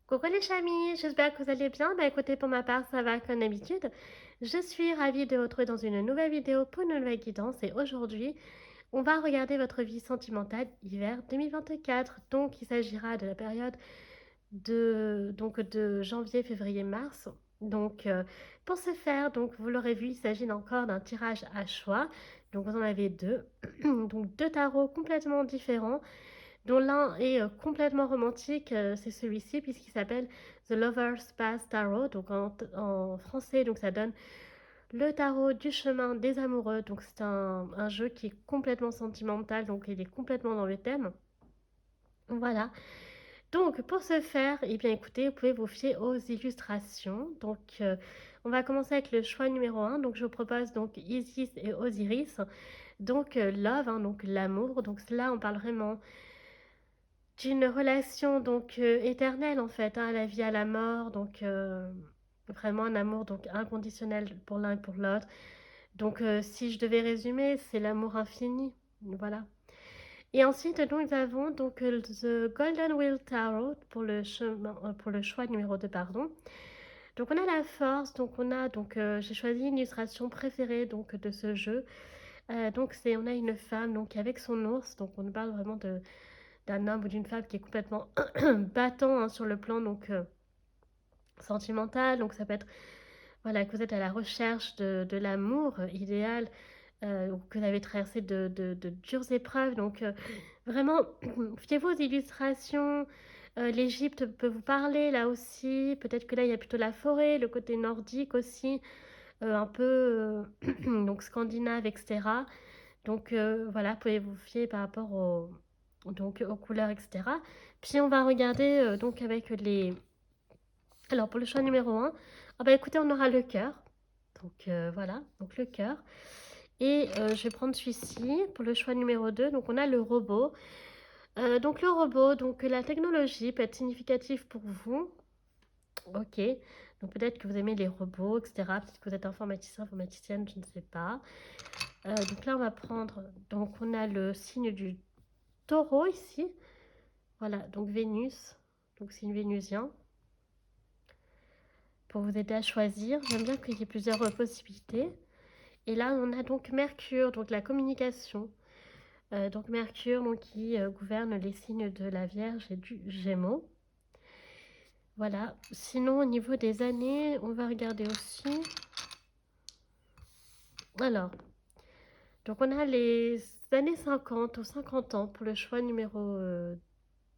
Coucou les chamis, j'espère que vous allez bien. Bah écoutez, pour ma part, ça va comme d'habitude. Je suis ravie de vous retrouver dans une nouvelle vidéo pour une nouvelle guidance. Et aujourd'hui, on va regarder votre vie sentimentale hiver 2024. Donc, il s'agira de la période de janvier, février, mars. Donc, pour ce faire, donc vous l'aurez vu, il s'agit encore d'un tirage à choix. Donc, vous en avez deux. Donc, deux tarots complètement différents dont l'un est complètement romantique, c'est celui-ci puisqu'il s'appelle The Lover's Path Tarot, donc en français, donc ça donne le tarot du chemin des amoureux, donc c'est un jeu qui est complètement sentimental, donc il est complètement dans le thème. Voilà. Donc pour ce faire, eh bien écoutez, vous pouvez vous fier aux illustrations. Donc on va commencer avec le choix numéro un. Donc je vous propose donc Isis et Osiris. Donc love, hein, donc l'amour. Donc là on parle vraiment d'une relation donc éternelle en fait, hein, à la vie à la mort, donc vraiment un amour donc inconditionnel pour l'un et pour l'autre. Donc si je devais résumer, c'est l'amour infini, voilà. Et ensuite donc nous avons donc The Golden Wheel Tarot pour le chemin, pour le choix numéro 2 pardon. Donc on a la force, donc on a donc j'ai choisi une illustration préférée donc de ce jeu. Donc c'est on a une femme donc avec son ours, donc on parle vraiment de d'un homme ou d'une femme qui est complètement battant, hein, sur le plan donc sentimental. Donc ça peut être voilà que vous êtes à la recherche de l'amour idéal, ou que vous avez traversé de dures épreuves. Donc vraiment, fiez-vous aux illustrations. L'Égypte peut vous parler là aussi. Peut-être que là il y a plutôt la forêt, le côté nordique aussi, un peu donc scandinave, etc. Donc voilà, vous pouvez vous fier par rapport donc, aux couleurs, etc. Puis on va regarder donc avec les... Alors pour le choix numéro un, ah bah écoutez, on aura le cœur. Donc voilà, donc le cœur. Et je vais prendre celui-ci pour le choix numéro 2. Donc on a le robot. Donc le robot, donc la technologie peut être significative pour vous. Ok, donc peut-être que vous aimez les robots, etc. Peut-être que vous êtes informaticien, informaticienne, je ne sais pas. Donc là on va prendre, donc on a le signe du taureau ici. Voilà, donc Vénus, donc signe vénusien, pour vous aider à choisir. J'aime bien qu'il y ait plusieurs possibilités. Et là, on a donc Mercure, donc la communication. Donc Mercure, donc, qui gouverne les signes de la Vierge et du Gémeaux. Voilà. Sinon, au niveau des années, on va regarder aussi. Alors, donc on a les années 50 ou 50 ans pour le choix numéro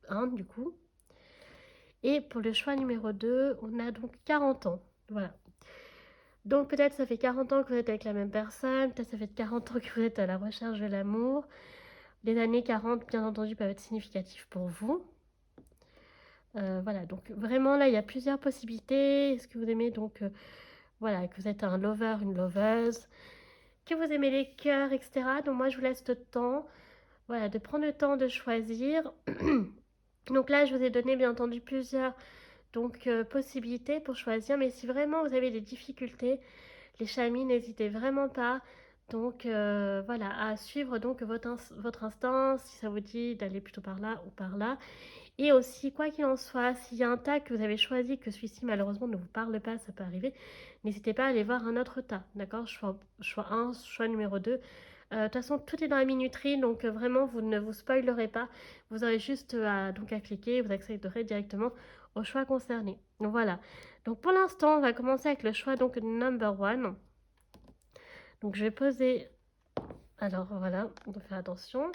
1, du coup. Et pour le choix numéro 2, on a donc 40 ans. Voilà. Donc peut-être ça fait 40 ans que vous êtes avec la même personne, peut-être ça fait 40 ans que vous êtes à la recherche de l'amour. Les années 40, bien entendu, peuvent être significatives pour vous. Voilà, donc vraiment là, il y a plusieurs possibilités. Est-ce que vous aimez donc, voilà, que vous êtes un lover, une loveuse, que vous aimez les cœurs, etc. Donc moi, je vous laisse le temps, voilà, de prendre le temps de choisir. Donc là, je vous ai donné, bien entendu, plusieurs donc, possibilités pour choisir. Mais si vraiment vous avez des difficultés, les chamis, n'hésitez vraiment pas donc voilà, à suivre donc votre instinct, si ça vous dit d'aller plutôt par là ou par là. Et aussi, quoi qu'il en soit, s'il y a un tas que vous avez choisi, que celui-ci malheureusement ne vous parle pas, ça peut arriver, n'hésitez pas à aller voir un autre tas, d'accord? Choix 1, choix numéro 2. De toute façon, tout est dans la minuterie, donc vraiment, vous ne vous spoilerez pas. Vous aurez juste donc à cliquer, vous accéderez directement au choix concerné. Donc voilà. Donc pour l'instant, on va commencer avec le choix donc number one. Donc je vais poser... Alors voilà, on doit faire attention.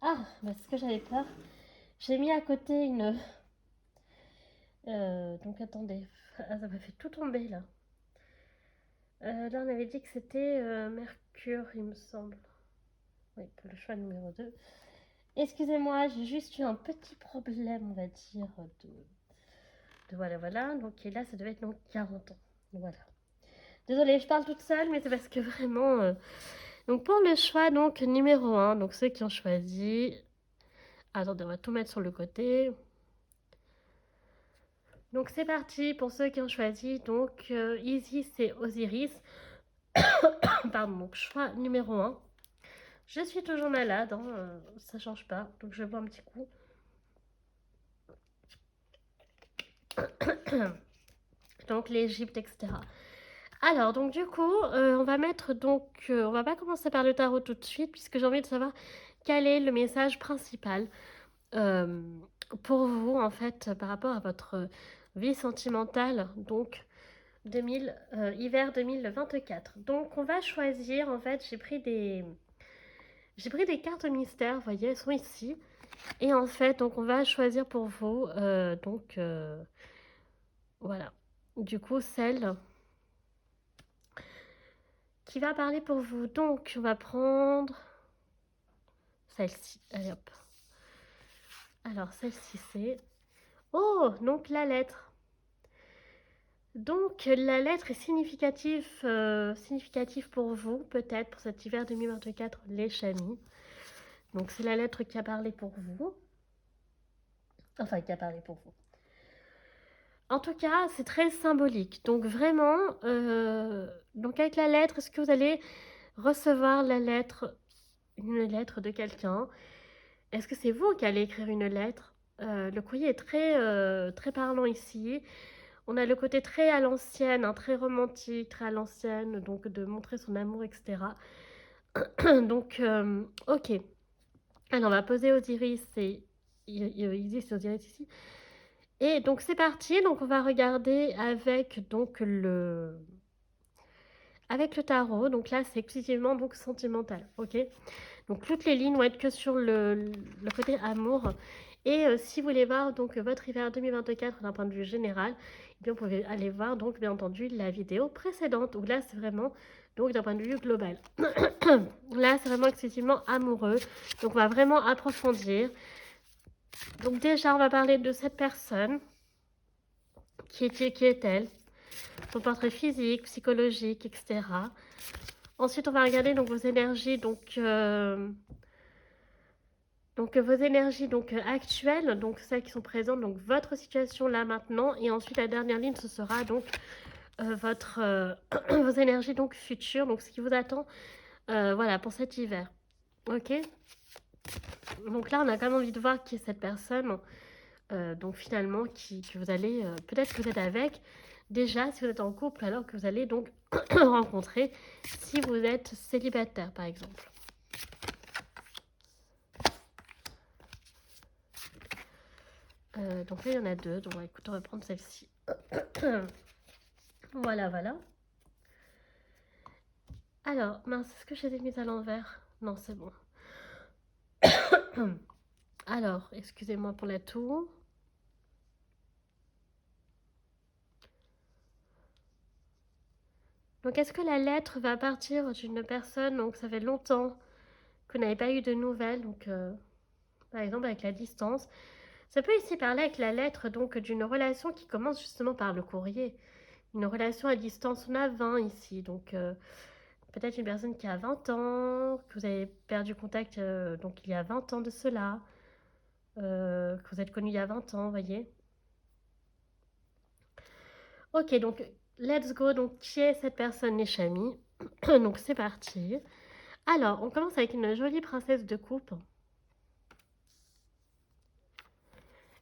Ah, bah, c'est ce que j'avais peur. J'ai mis à côté une... donc attendez, ah, ça m'a fait tout tomber là. Là on avait dit que c'était Mercure, il me semble. Oui, pour le choix numéro 2. Excusez-moi, j'ai juste eu un petit problème, on va dire, voilà, voilà. Donc et là, ça devait être donc 40 ans. Voilà. Désolée, je parle toute seule, mais c'est parce que vraiment... Donc pour le choix donc numéro un, donc ceux qui ont choisi... Attendez, on va tout mettre sur le côté. Donc c'est parti pour ceux qui ont choisi donc Isis et Osiris. Pardon, donc choix numéro un. Je suis toujours malade, hein, ça change pas, donc je bois un petit coup. Donc l'Égypte, etc. Alors, donc du coup, on va mettre donc, on va pas commencer par le tarot tout de suite, puisque j'ai envie de savoir quel est le message principal euh, pour vous, en fait, par rapport à votre vie sentimentale, donc hiver 2024. Donc, on va choisir, en fait, j'ai pris des cartes mystères, vous voyez, elles sont ici. Et en fait, donc, on va choisir pour vous, voilà. Du coup, celle qui va parler pour vous. Donc, on va prendre celle-ci. Allez hop. Alors, celle-ci, c'est... Oh, donc la lettre. Donc, la lettre est significative pour vous, peut-être, pour cet hiver 2024, les chamis. Donc, c'est la lettre qui a parlé pour vous. Enfin, qui a parlé pour vous. En tout cas, c'est très symbolique. Donc, vraiment, donc avec la lettre, est-ce que vous allez recevoir une lettre de quelqu'un? Est-ce que c'est vous qui allez écrire une lettre? Le courrier est très parlant ici. On a le côté très à l'ancienne, hein, très romantique, très à l'ancienne, donc de montrer son amour, etc. Donc, ok. Alors, on va poser Osiris et Isis et Osiris ici. Et donc, c'est parti. Donc, on va regarder avec le tarot. Donc là, c'est exclusivement donc sentimental, ok? Donc, toutes les lignes vont être que sur le côté amour. Et si vous voulez voir donc votre hiver 2024 d'un point de vue général, eh bien, vous pouvez aller voir donc bien entendu la vidéo précédente où là c'est vraiment donc d'un point de vue global. Là c'est vraiment excessivement amoureux, donc on va vraiment approfondir. Donc déjà on va parler de cette personne, qui est-elle, son portrait physique, psychologique, etc. Ensuite on va regarder donc vos énergies donc vos énergies actuelles, donc celles qui sont présentes, donc votre situation là maintenant, et ensuite la dernière ligne ce sera donc vos énergies donc futures, donc ce qui vous attend voilà pour cet hiver. Ok. Donc là on a quand même envie de voir qui est cette personne, donc finalement que vous allez peut-être que vous êtes avec déjà si vous êtes en couple, alors que vous allez donc rencontrer si vous êtes célibataire par exemple. Donc là, il y en a deux. Donc, écoute, on va prendre celle-ci. Voilà, voilà. Alors, mince, est-ce que je les ai mises à l'envers? Non, c'est bon. Alors, excusez-moi pour la toux. Donc, est-ce que la lettre va partir d'une personne, donc ça fait longtemps que vous n'avez pas eu de nouvelles, donc par exemple avec la distance. Ça peut ici parler avec la lettre donc d'une relation qui commence justement par le courrier. Une relation à distance, on a 20 ici, donc peut-être une personne qui a 20 ans, que vous avez perdu contact donc il y a 20 ans de cela, que vous êtes connu il y a 20 ans, vous voyez. Ok, donc let's go, donc qui est cette personne, les chamis? Donc c'est parti. Alors, on commence avec une jolie princesse de coupe.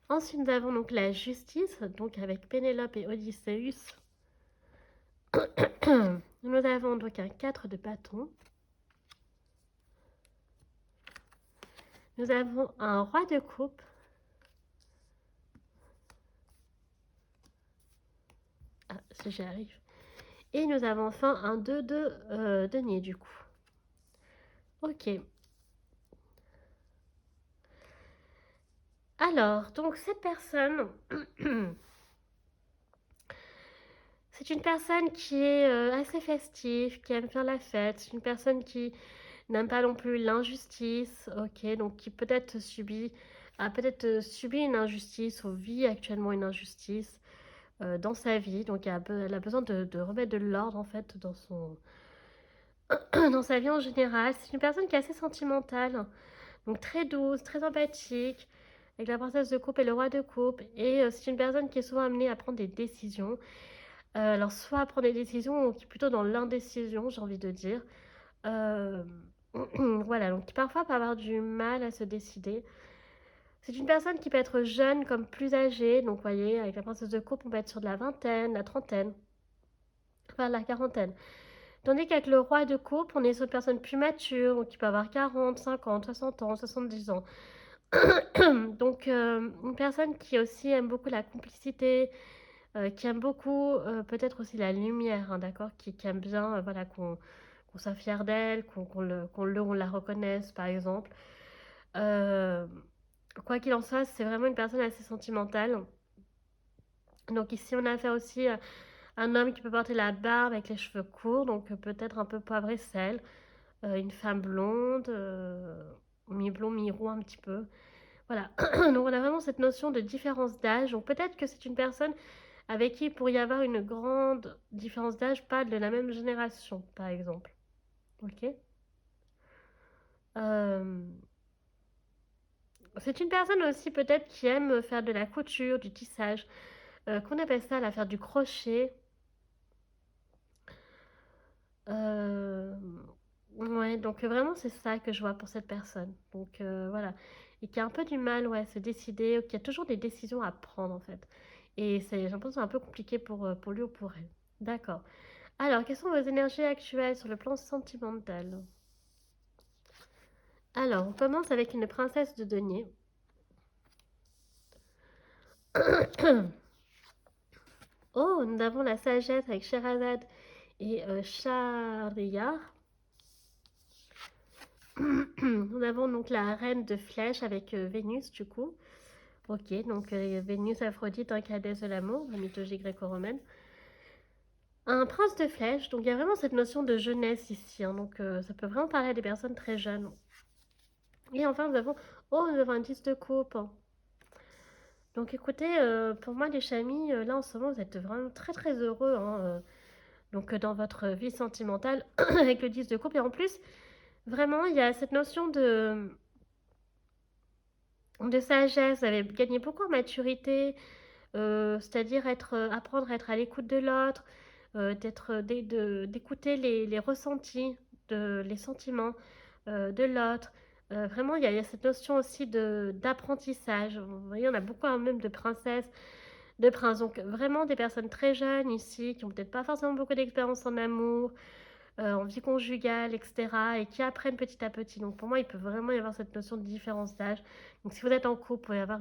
Ensuite, nous avons donc la justice, donc avec Pénélope et Odysseus. Nous avons donc un 4 de bâton. Nous avons un roi de coupe. Ah, si j'y arrive. Et nous avons enfin un 2 de denier du coup. Ok. Alors, donc cette personne, c'est une personne qui est assez festive, qui aime faire la fête. C'est une personne qui n'aime pas non plus l'injustice, ok, donc qui a peut-être subi une injustice ou vit actuellement une injustice dans sa vie, donc elle a besoin de remettre de l'ordre en fait dans sa vie en général. C'est une personne qui est assez sentimentale, donc très douce, très empathique, avec la princesse de coupe et le roi de coupe, et c'est une personne qui est souvent amenée à prendre des décisions. Alors soit à prendre des décisions ou qui est plutôt dans l'indécision, j'ai envie de dire. Euh, voilà, donc qui parfois peut avoir du mal à se décider. C'est une personne qui peut être jeune comme plus âgée. Donc, vous voyez, avec la princesse de coupe, on peut être sur de la vingtaine, la trentaine, enfin la quarantaine. Tandis qu'avec le roi de coupe, on est sur une personne plus mature, qui peut avoir 40, 50, 60 ans, 70 ans. Donc, une personne qui aussi aime beaucoup la complicité, qui aime beaucoup peut-être aussi la lumière, hein, d'accord, qui aime bien voilà, qu'on soit fier d'elle, on la reconnaisse, par exemple. Euh, Quoi qu'il en soit, c'est vraiment une personne assez sentimentale. Donc ici, on a affaire aussi à un homme qui peut porter la barbe avec les cheveux courts, donc peut-être un peu poivre et sel. Une femme blonde, mi-blond, mi-roux un petit peu. Voilà. Donc on a vraiment cette notion de différence d'âge. Donc peut-être que c'est une personne avec qui il pourrait y avoir une grande différence d'âge, pas de la même génération, par exemple. Ok. Euh, c'est une personne aussi peut-être qui aime faire de la couture, du tissage, qu'on appelle ça là, faire du crochet. Euh, ouais, donc vraiment c'est ça que je vois pour cette personne. Donc voilà. Et qui a un peu du mal ouais, à se décider, qui a toujours des décisions à prendre en fait. Et c'est, j'ai l'impression que c'est un peu compliqué pour lui ou pour elle. D'accord. Alors, quelles sont vos énergies actuelles sur le plan sentimental? Alors, on commence avec une princesse de denier. Oh, nous avons la sagesse avec Sherazade et Shahryar. Nous avons donc la reine de flèche avec Vénus, du coup. Ok, donc Vénus, Aphrodite, un cadès de l'amour, la mythologie gréco-romaine. Un prince de flèche, donc il y a vraiment cette notion de jeunesse ici, hein, donc ça peut vraiment parler à des personnes très jeunes. Et enfin, nous avons un 10 de coupe. Donc écoutez, pour moi les chamis, là en ce moment vous êtes vraiment très très heureux, hein, donc dans votre vie sentimentale avec le 10 de coupe. Et en plus, vraiment, il y a cette notion de sagesse. Vous avez gagné beaucoup en maturité, c'est-à-dire apprendre à être à l'écoute de l'autre, d'écouter les ressentis, les sentiments de l'autre. Vraiment, il y a cette notion aussi d'apprentissage. Vous voyez, on a beaucoup hein, même de princesses, de princes. Donc, vraiment des personnes très jeunes ici, qui ont peut-être pas forcément beaucoup d'expérience en amour, en vie conjugale, etc. et qui apprennent petit à petit. Donc, pour moi, il peut vraiment y avoir cette notion de différence d'âge. Donc, si vous êtes en couple, vous pouvez avoir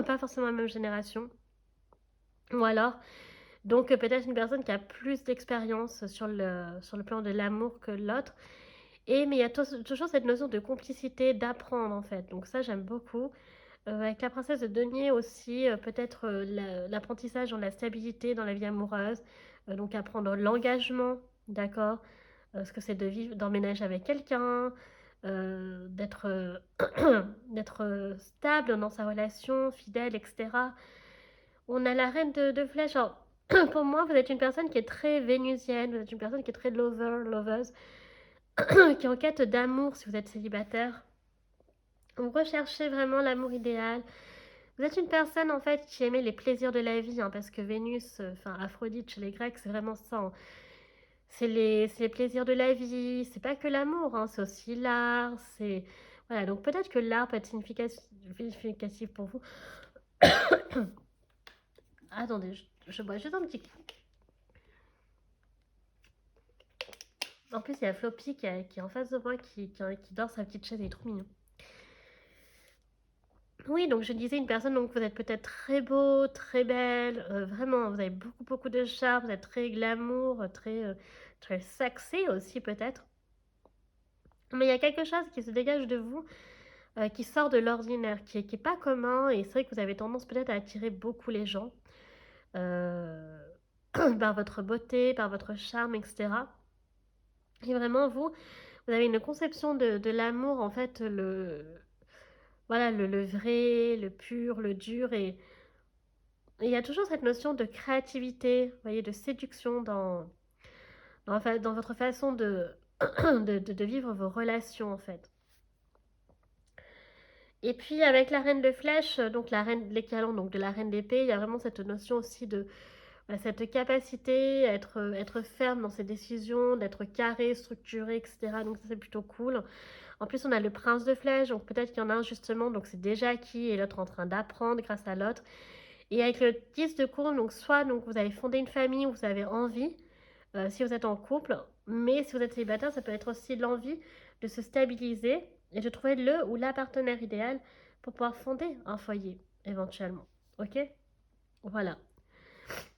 pas forcément la même génération. Ou alors, donc peut-être une personne qui a plus d'expérience sur le plan de l'amour que l'autre. Mais il y a toujours cette notion de complicité, d'apprendre en fait. Donc ça, j'aime beaucoup. Avec la princesse de denier aussi, peut-être l'apprentissage dans la stabilité, dans la vie amoureuse. Donc apprendre l'engagement, d'accord, ce que c'est de vivre, d'emménager avec quelqu'un, d'être d'être stable dans sa relation, fidèle, etc. On a la reine de flèche. Alors, pour moi, vous êtes une personne qui est très vénusienne, vous êtes une personne qui est très loveuse, qui est en quête d'amour si vous êtes célibataire. Vous recherchez vraiment l'amour idéal. Vous êtes une personne en fait qui aimait les plaisirs de la vie, hein, parce que Vénus, enfin Aphrodite chez les Grecs, c'est vraiment ça, hein. C'est les plaisirs de la vie, c'est pas que l'amour, hein, c'est aussi l'art, c'est... Voilà, donc peut-être que l'art peut être significatif pour vous. Attendez, je bois juste un petit coup. En plus, il y a Floppy qui est en face de moi, qui dort sa petite chaise, il est trop mignon. Oui, donc je disais une personne, donc vous êtes peut-être très beau, très belle, vraiment, vous avez beaucoup, beaucoup de charme, vous êtes très glamour, très sexy aussi peut-être. Mais il y a quelque chose qui se dégage de vous, qui sort de l'ordinaire, qui est pas commun, et c'est vrai que vous avez tendance peut-être à attirer beaucoup les gens, euh, par votre beauté, par votre charme, etc. Et vraiment, vous avez une conception de l'amour, en fait, voilà, le vrai, le pur, le dur. Et il y a toujours cette notion de créativité, vous voyez, de séduction dans votre façon de vivre vos relations, en fait. Et puis, avec la reine de flèche, donc la reine, l'équivalent donc de la reine d'épée, il y a vraiment cette notion aussi voilà, cette capacité à être ferme dans ses décisions, d'être carré, structuré, etc. Donc ça c'est plutôt cool. En plus on a le prince de flèche, donc peut-être qu'il y en a un justement, donc c'est déjà acquis et l'autre en train d'apprendre grâce à l'autre. Et avec le 10 de couronne, donc soit donc vous avez fondé une famille où vous avez envie, si vous êtes en couple, mais si vous êtes célibataire, ça peut être aussi l'envie de se stabiliser et de trouver le ou la partenaire idéal pour pouvoir fonder un foyer éventuellement. Ok? Voilà.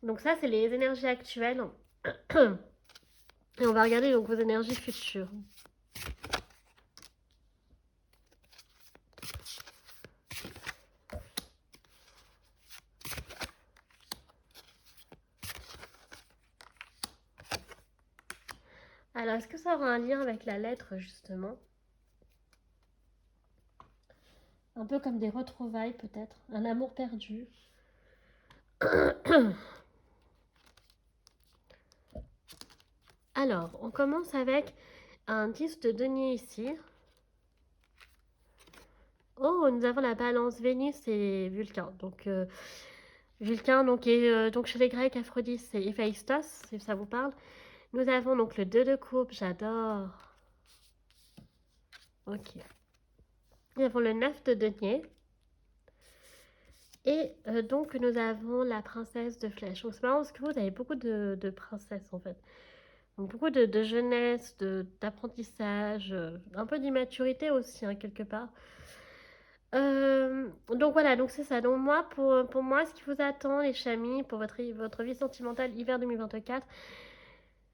Donc ça, c'est les énergies actuelles. Et on va regarder donc vos énergies futures. Alors, est-ce que ça aura un lien avec la lettre, justement? Un peu comme des retrouvailles, peut-être. Un amour perdu. Alors, on commence avec un 10 de denier ici. Oh, nous avons la balance Vénus et Vulcain. Donc, Vulcain, donc, donc chez les Grecs, Aphrodite, c'est Héphaïstos, si ça vous parle. Nous avons donc le 2 de coupe, j'adore. Ok. Nous avons le 9 de denier. Et donc, nous avons la princesse de flèche. Donc, c'est marrant parce que vous avez beaucoup de princesses, en fait. Donc, beaucoup de jeunesse, d'apprentissage, un peu d'immaturité aussi, hein, quelque part. Donc voilà, donc c'est ça. Donc moi, pour moi, ce qui vous attend, les chamis, pour votre vie sentimentale hiver 2024,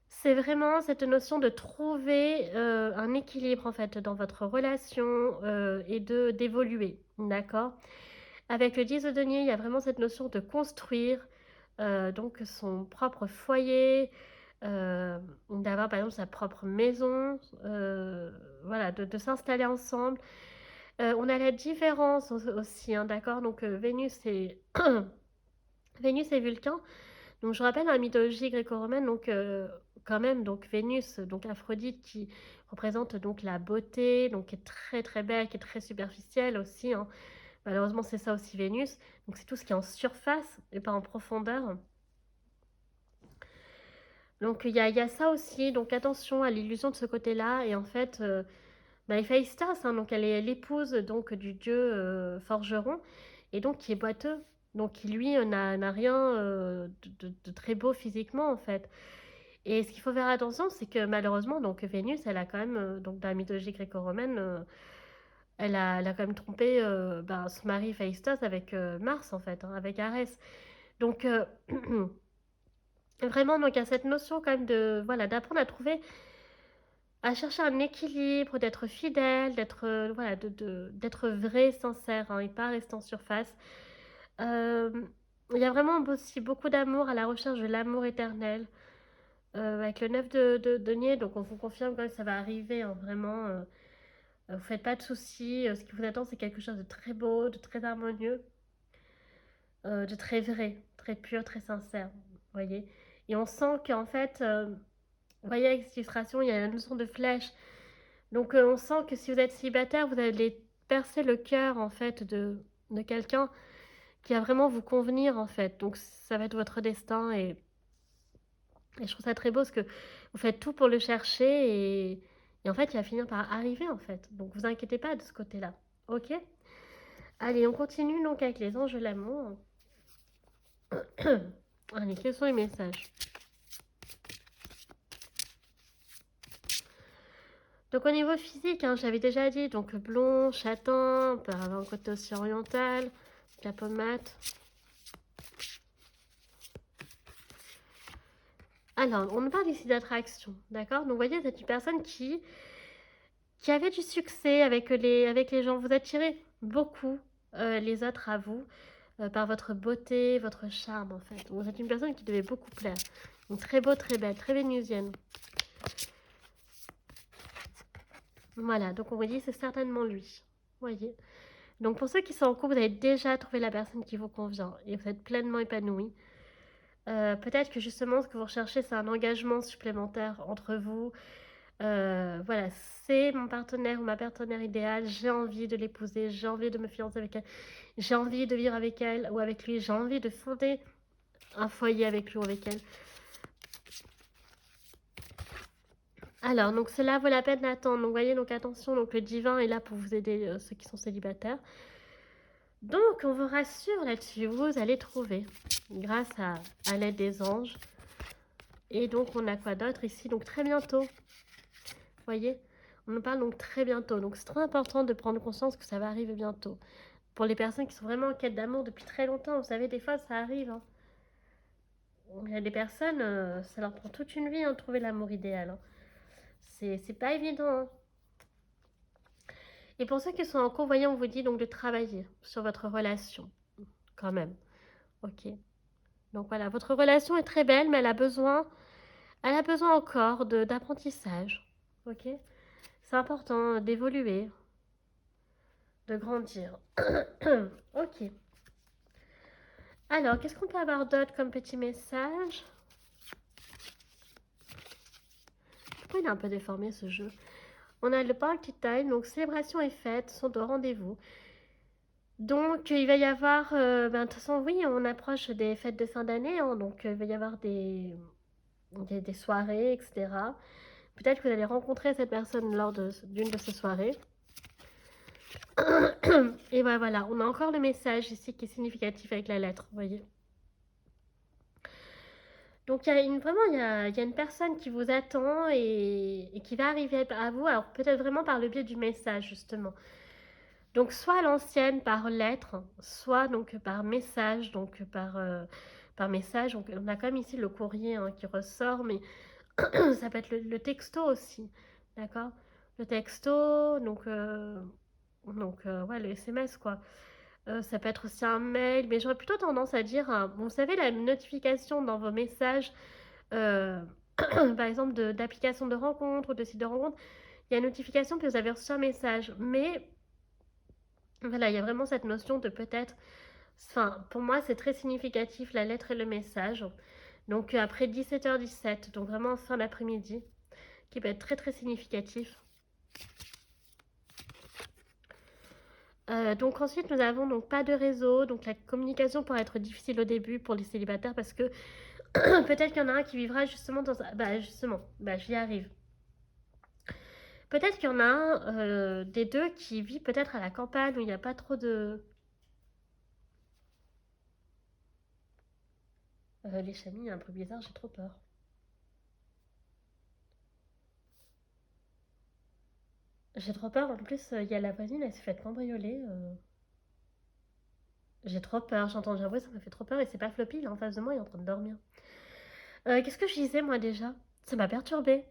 c'est vraiment cette notion de trouver un équilibre en fait dans votre relation et d'évoluer, d'accord? Avec le 10 de denier, il y a vraiment cette notion de construire donc son propre foyer, d'avoir par exemple sa propre maison, voilà, de s'installer ensemble. On a la différence aussi, hein, d'accord? Donc Vénus et Vénus et Vulcain. Donc je rappelle dans la mythologie gréco-romaine, donc quand même, donc Vénus, donc Aphrodite qui représente donc la beauté, donc qui est très très belle, qui est très superficielle aussi, hein. Malheureusement, c'est ça aussi Vénus. Donc c'est tout ce qui est en surface et pas en profondeur. Donc il y a ça aussi. Donc attention à l'illusion de ce côté-là. Et en fait, Héphaïstos, hein, donc elle est l'épouse donc du dieu forgeron et donc qui est boiteux. Donc qui lui n'a rien de très beau physiquement en fait. Et ce qu'il faut faire attention, c'est que malheureusement, donc Vénus, elle a quand même, donc dans la mythologie gréco-romaine, elle a quand même trompé son mari Phaistos avec Mars, en fait, hein, avec Arès. Donc, vraiment, donc, il y a cette notion quand même de, voilà, d'apprendre à trouver, à chercher un équilibre, d'être fidèle, d'être, voilà, d'être vrai, sincère, hein, et pas rester en surface. Euh, il y a vraiment aussi beaucoup d'amour à la recherche de l'amour éternel. Avec le 9 de denier, donc on vous confirme que ça va arriver, hein, vraiment. Vous faites pas de soucis. Ce qui vous attend, c'est quelque chose de très beau, de très harmonieux, de très vrai, très pur, très sincère. Vous voyez? Et on sent qu'en fait, vous voyez, avec cette illustration, il y a la notion de flèche. Donc on sent que si vous êtes célibataire, vous allez percer le cœur, en fait, de quelqu'un qui va vraiment vous convenir, en fait. Donc ça va être votre destin. Et je trouve ça très beau parce que vous faites tout pour le chercher et en fait, il va finir par arriver en fait. Donc, vous inquiétez pas de ce côté-là. Ok? Allez, on continue donc avec les anges de l'amour. Allez, quels sont les messages? Donc, au niveau physique, hein, j'avais déjà dit, donc blond, châtain, on peut avoir un côté aussi oriental, la peau mate. Alors, on nous parle ici d'attraction, d'accord? Donc, vous voyez, c'est une personne qui avait du succès avec les gens. Vous attirez beaucoup les autres à vous par votre beauté, votre charme en fait. Vous êtes une personne qui devait beaucoup plaire. Donc très beau, très belle, très vénusienne. Voilà, donc on vous dit c'est certainement lui. Voyez. Donc pour ceux qui sont en couple, vous avez déjà trouvé la personne qui vous convient et vous êtes pleinement épanoui. Peut-être que justement ce que vous recherchez c'est un engagement supplémentaire entre vous. Voilà, c'est mon partenaire ou ma partenaire idéale, j'ai envie de l'épouser, j'ai envie de me fiancer avec elle, j'ai envie de vivre avec elle ou avec lui, j'ai envie de fonder un foyer avec lui ou avec elle. Alors, donc cela vaut la peine d'attendre. Donc, vous voyez, donc attention, donc le divin est là pour vous aider, ceux qui sont célibataires. Donc, on vous rassure là-dessus, vous allez trouver, grâce à l'aide des anges. Et donc, on a quoi d'autre ici? Donc, très bientôt. Vous voyez, on nous parle donc très bientôt. Donc, c'est très important de prendre conscience que ça va arriver bientôt. Pour les personnes qui sont vraiment en quête d'amour depuis très longtemps, vous savez, des fois, ça arrive. Hein. Il y a des personnes, ça leur prend toute une vie de trouver l'amour idéal. Hein. C'est pas évident. Hein. Et pour ceux qui sont en convoyant, on vous dit donc de travailler sur votre relation, quand même. Ok. Donc voilà, votre relation est très belle, mais elle a besoin encore d'apprentissage. Ok. C'est important d'évoluer, de grandir. Ok. Alors, qu'est-ce qu'on peut avoir d'autre comme petit message? Pourquoi il est un peu déformé ce jeu? On a le party time, donc célébration et fête sont au rendez-vous. Donc, il va y avoir, de toute façon, oui, on approche des fêtes de fin d'année, hein, donc il va y avoir des soirées, etc. Peut-être que vous allez rencontrer cette personne lors d'une de ces soirées. Et ben voilà, on a encore le message ici qui est significatif avec la lettre, vous voyez. Donc, vraiment, il y a une personne qui vous attend et qui va arriver à vous, alors peut-être vraiment par le biais du message, justement. Donc, soit à l'ancienne par lettre, soit donc par message, donc par message. Donc, on a comme ici le courrier hein, qui ressort, mais ça peut être le texto aussi, d'accord? Le texto, donc ouais, le SMS, quoi. Ça peut être aussi un mail, mais j'aurais plutôt tendance à dire, bon, vous savez, la notification dans vos messages, par exemple, d'applications de rencontres ou de sites de rencontres, il y a une notification que vous avez reçu un message, mais voilà, il y a vraiment cette notion de peut-être, enfin, pour moi, c'est très significatif, la lettre et le message. Donc, après 17h17, donc vraiment en fin d'après-midi, qui peut être très très significatif. Donc ensuite, nous avons donc pas de réseau, donc la communication pourrait être difficile au début pour les célibataires parce que peut-être qu'il y en a un qui vivra justement dans... j'y arrive. Peut-être qu'il y en a un des deux qui vit peut-être à la campagne où il n'y a pas trop de... les chamis, il y a un peu bizarre, j'ai trop peur. J'ai trop peur, en plus, il y a la voisine, elle s'est faite cambrioler. J'ai trop peur, j'ai entendu un bruit, ça m'a fait trop peur et c'est pas Floppy, il est en face de moi, il est en train de dormir. Qu'est-ce que je disais moi déjà? Ça m'a perturbée.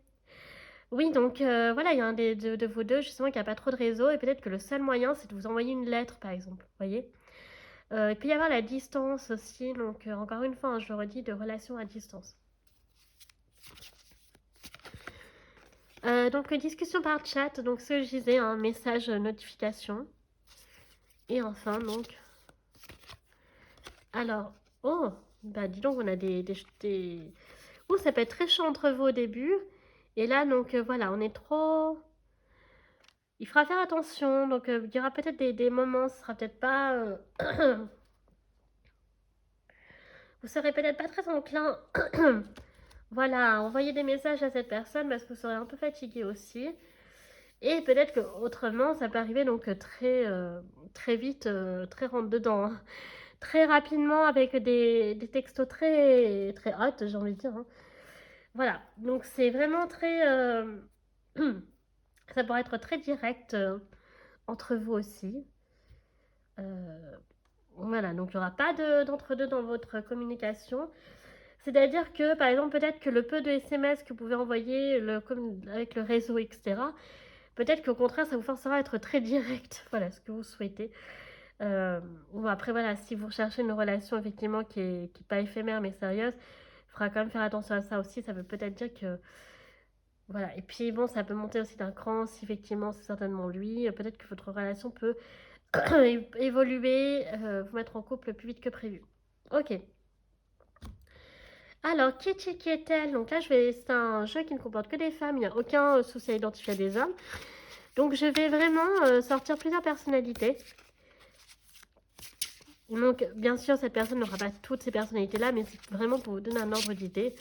Oui, donc voilà, il y a un de vous deux justement qui n'a pas trop de réseau et peut-être que le seul moyen c'est de vous envoyer une lettre par exemple, vous voyez. Il peut y avoir la distance aussi, donc encore une fois, hein, je le redis, de relations à distance. Donc discussion par chat, donc ce que je disais, un message notification. Et enfin donc... Alors, oh, bah dis donc, on a des... Oh, ça peut être très chaud entre vous au début. Et là, donc voilà, on est trop... Il faudra faire attention, donc il y aura peut-être des moments, ce sera peut-être pas... vous serez peut-être pas très enclin, voilà, à envoyer des messages à cette personne parce que vous serez un peu fatigué aussi. Et peut-être que autrement, ça peut arriver donc très vite, très rentre-dedans, hein. Très rapidement avec des textos très, très hot, j'ai envie de dire. Hein. Voilà, donc c'est vraiment très... ça pourrait être très direct entre vous aussi. Voilà, donc il n'y aura pas d'entre-deux dans votre communication. C'est-à-dire que, par exemple, peut-être que le peu de SMS que vous pouvez envoyer avec le réseau, etc., peut-être qu'au contraire, ça vous forcera à être très direct. Voilà, ce que vous souhaitez. Bon, après, voilà, si vous recherchez une relation, effectivement, qui est pas éphémère, mais sérieuse, il faudra quand même faire attention à ça aussi. Ça veut peut-être dire que... Voilà, et puis bon, ça peut monter aussi d'un cran si effectivement c'est certainement lui. Peut-être que votre relation peut évoluer, vous mettre en couple plus vite que prévu. Ok. Alors, qui est-elle? Donc là, c'est un jeu qui ne comporte que des femmes, il n'y a aucun souci à identifier des hommes. Donc je vais vraiment sortir plusieurs personnalités. Donc, bien sûr, cette personne n'aura pas toutes ces personnalités-là, mais c'est vraiment pour vous donner un ordre d'idée.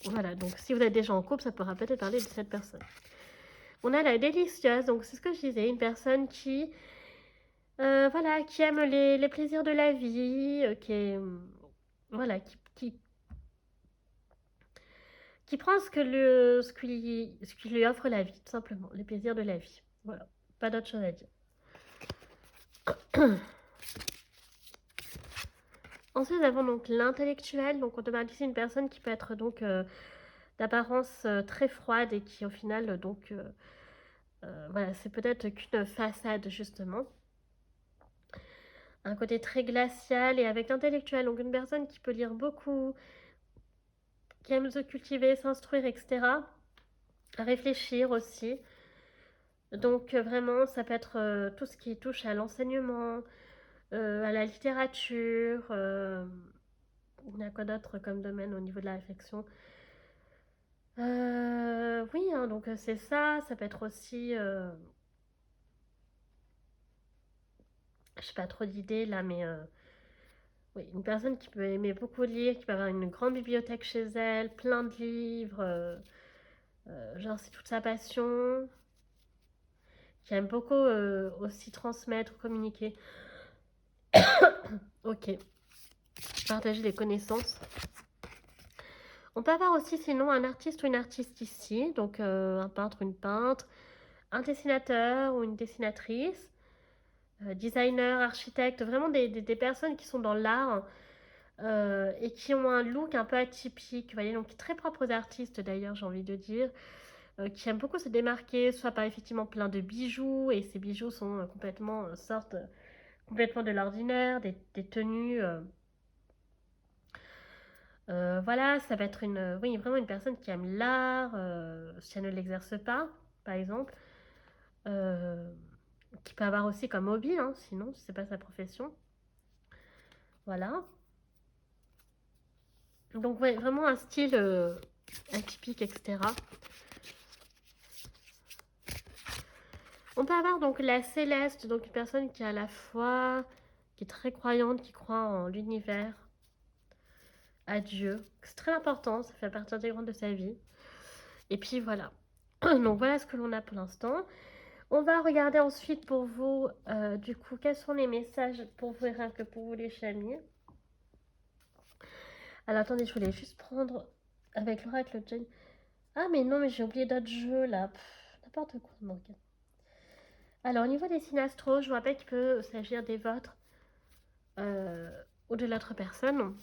Voilà, donc si vous êtes déjà en couple, ça pourra peut-être parler de cette personne. On a la délicieuse, donc c'est ce que je disais, une personne qui, voilà, qui aime les plaisirs de la vie, qui est, voilà, qui prend ce qui lui offre la vie, tout simplement, les plaisirs de la vie. Voilà, pas d'autre chose à dire. Ensuite, nous avons donc l'intellectuel. Donc, on demande ici une personne qui peut être donc d'apparence très froide et qui, au final, donc, voilà, c'est peut-être qu'une façade, justement. Un côté très glacial et avec l'intellectuel. Donc, une personne qui peut lire beaucoup, qui aime se cultiver, s'instruire, etc. Réfléchir aussi. Donc, vraiment, ça peut être tout ce qui touche à l'enseignement, à la littérature. Il y a quoi d'autre comme domaine au niveau de la réflexion? Oui, hein, donc c'est ça. Ça peut être aussi, je sais pas trop d'idées là, mais oui, une personne qui peut aimer beaucoup lire, qui peut avoir une grande bibliothèque chez elle, plein de livres, genre c'est toute sa passion, qui aime beaucoup aussi transmettre, communiquer. Ok, partager des connaissances. On peut avoir aussi sinon un artiste ou une artiste ici, donc un peintre ou une peintre, un dessinateur ou une dessinatrice, designer, architecte, vraiment des personnes qui sont dans l'art et qui ont un look un peu atypique, vous voyez, donc très propre aux artistes d'ailleurs, j'ai envie de dire, qui aiment beaucoup se démarquer, soit par effectivement plein de bijoux, et ces bijoux sont complètement, sortent complètement de l'ordinaire, des tenues. Voilà, ça va être une, oui, vraiment une personne qui aime l'art, si elle ne l'exerce pas, par exemple, euh, qui peut avoir aussi comme hobby, hein, sinon, si c'est pas sa profession. Voilà. Donc, ouais, vraiment un style atypique, etc. On peut avoir donc la céleste, donc une personne qui a la foi, qui est très croyante, qui croit en l'univers, à Dieu. C'est très important, ça fait partie intégrante de sa vie. Et puis voilà. Donc voilà ce que l'on a pour l'instant. On va regarder ensuite pour vous, du coup, quels sont les messages pour vous, rien que pour vous les chamis. Alors attendez, je voulais juste prendre avec l'oracle Jane. Ah mais non, mais j'ai oublié d'autres jeux là. N'importe quoi, donc. Alors au niveau des signes astro, je vous rappelle qu'il peut s'agir des vôtres euh, ou de l'autre personne.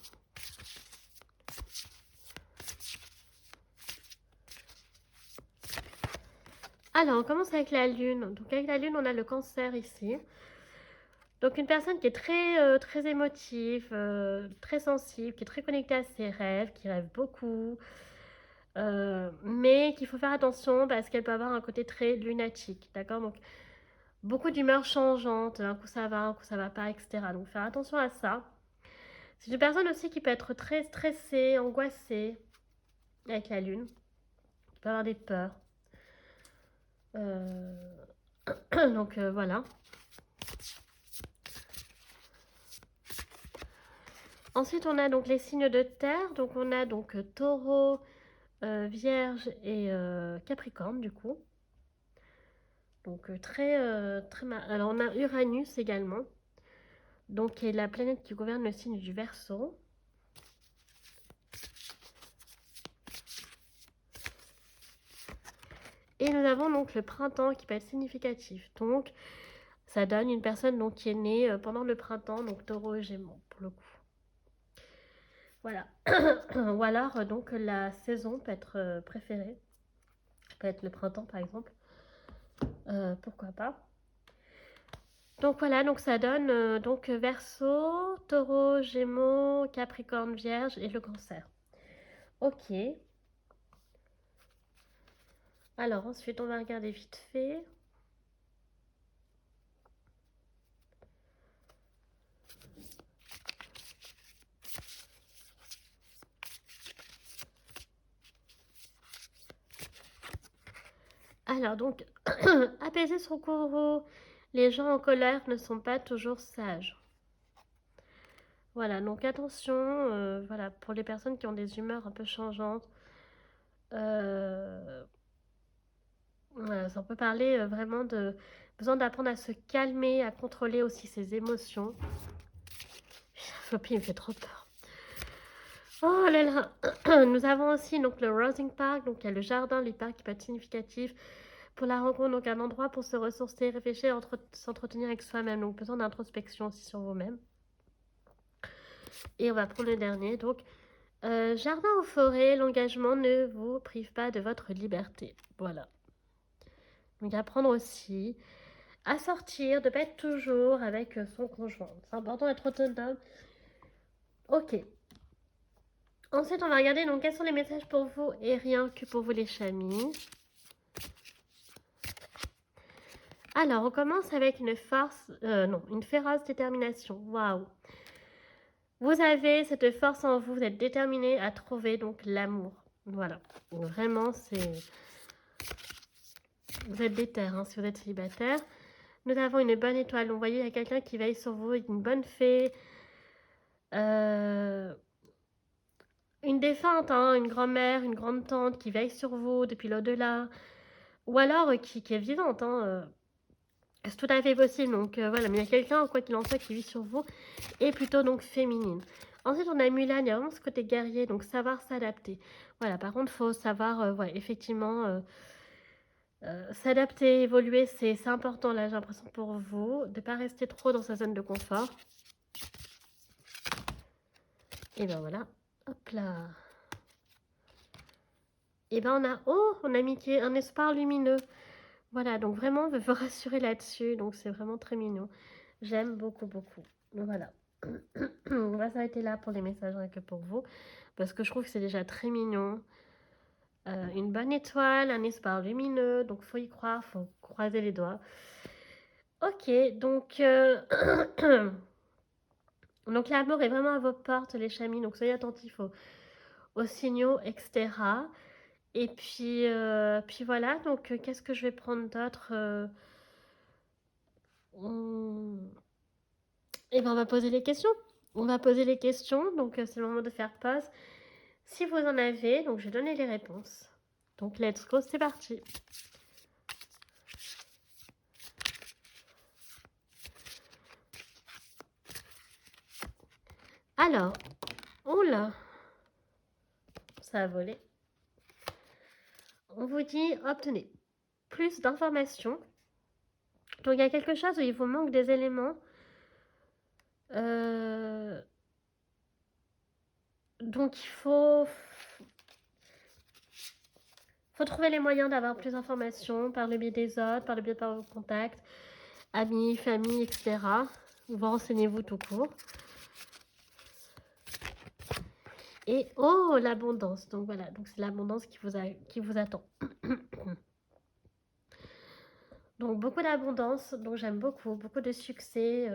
Alors on commence avec la lune. Donc avec la lune, on a le cancer ici. Donc une personne qui est très émotive, très sensible, qui est très connectée à ses rêves, qui rêve beaucoup, mais qu'il faut faire attention parce qu'elle peut avoir un côté très lunatique, d'accord? Donc beaucoup d'humeurs changeantes, un coup ça va, un coup ça va pas, etc. Donc faire attention à ça. C'est une personne aussi qui peut être très stressée, angoissée avec la lune, qui peut avoir des peurs. Euh, donc voilà. Ensuite, on a donc les signes de terre. Donc on a donc taureau, vierge et capricorne du coup. Donc très alors on a Uranus également. Donc qui est la planète qui gouverne le signe du Verseau. Et nous avons donc le printemps qui peut être significatif. Donc ça donne une personne donc, qui est née pendant le printemps, donc taureau et gémeaux pour le coup. Voilà. Ou alors donc la saison peut être préférée. Peut être le printemps par exemple. Pourquoi pas. Donc voilà, donc ça donne donc Verseau, Taureau, Gémeaux, Capricorne, Vierge et le Cancer. Ok. Alors ensuite, on va regarder vite fait. Alors donc, apaiser son courroux. Les gens en colère ne sont pas toujours sages. Voilà, donc attention, voilà, pour les personnes qui ont des humeurs un peu changeantes. Euh, voilà, ça peut parler vraiment de besoin d'apprendre à se calmer, à contrôler aussi ses émotions. Floppy, il me fait trop peur. Oh là là. Nous avons aussi donc le Rosing Park, donc il y a le jardin, les parcs qui peut être significatif pour la rencontre, donc un endroit pour se ressourcer, réfléchir, s'entretenir avec soi-même, donc besoin d'introspection aussi sur vous-même. Et on va prendre le dernier, donc jardin ou forêt, l'engagement ne vous prive pas de votre liberté. Voilà. Donc apprendre aussi à sortir, de ne pas être toujours avec son conjoint. C'est important d'être autonome. Ok. Ensuite, on va regarder donc quels sont les messages pour vous et rien que pour vous les chamis. Alors, on commence avec une une féroce détermination. Waouh. Vous avez cette force en vous, vous êtes déterminé à trouver donc l'amour. Voilà. Donc, vraiment, vous êtes déter si vous êtes célibataire. Nous avons une bonne étoile. Donc, vous voyez, il y a quelqu'un qui veille sur vous, une bonne fée. Une défunte, une grand-mère, une grande-tante qui veille sur vous depuis l'au-delà. Ou alors qui est vivante. C'est tout à fait possible. Donc voilà, mais il y a quelqu'un, quoi qu'il en soit, qui vit sur vous. Et plutôt donc féminine. Ensuite, on a Mulan, il y a vraiment ce côté guerrier, donc savoir s'adapter. Voilà, par contre, il faut savoir, effectivement, s'adapter, évoluer, c'est important, là, j'ai l'impression pour vous, de ne pas rester trop dans sa zone de confort. Et ben voilà, hop là. Et ben on a mis un espoir lumineux. Voilà, donc vraiment, on veut vous rassurer là-dessus, donc c'est vraiment très mignon. J'aime beaucoup, beaucoup. Donc voilà. On va s'arrêter là pour les messages rien que pour vous, parce que je trouve que c'est déjà très mignon. Une bonne étoile, un espoir lumineux, donc faut y croire, faut croiser les doigts. Ok, donc, donc l'amour est vraiment à vos portes, les chamis, donc soyez attentifs aux signaux, etc. Et puis voilà, donc qu'est-ce que je vais prendre d'autre Et ben on va poser les questions. On va poser les questions, donc c'est le moment de faire pause. Si vous en avez, donc je vais donner les réponses. Donc let's go, c'est parti. Alors, oula, ça a volé. On vous dit obtenez plus d'informations. Donc il y a quelque chose où il vous manque des éléments. Donc il faut trouver les moyens d'avoir plus d'informations par le biais des autres, par le biais de vos contacts, amis, famille, etc. Vous renseignez-vous tout court. Et oh, l'abondance. Donc voilà, donc c'est l'abondance qui vous attend. Donc beaucoup d'abondance, donc j'aime beaucoup, beaucoup de succès.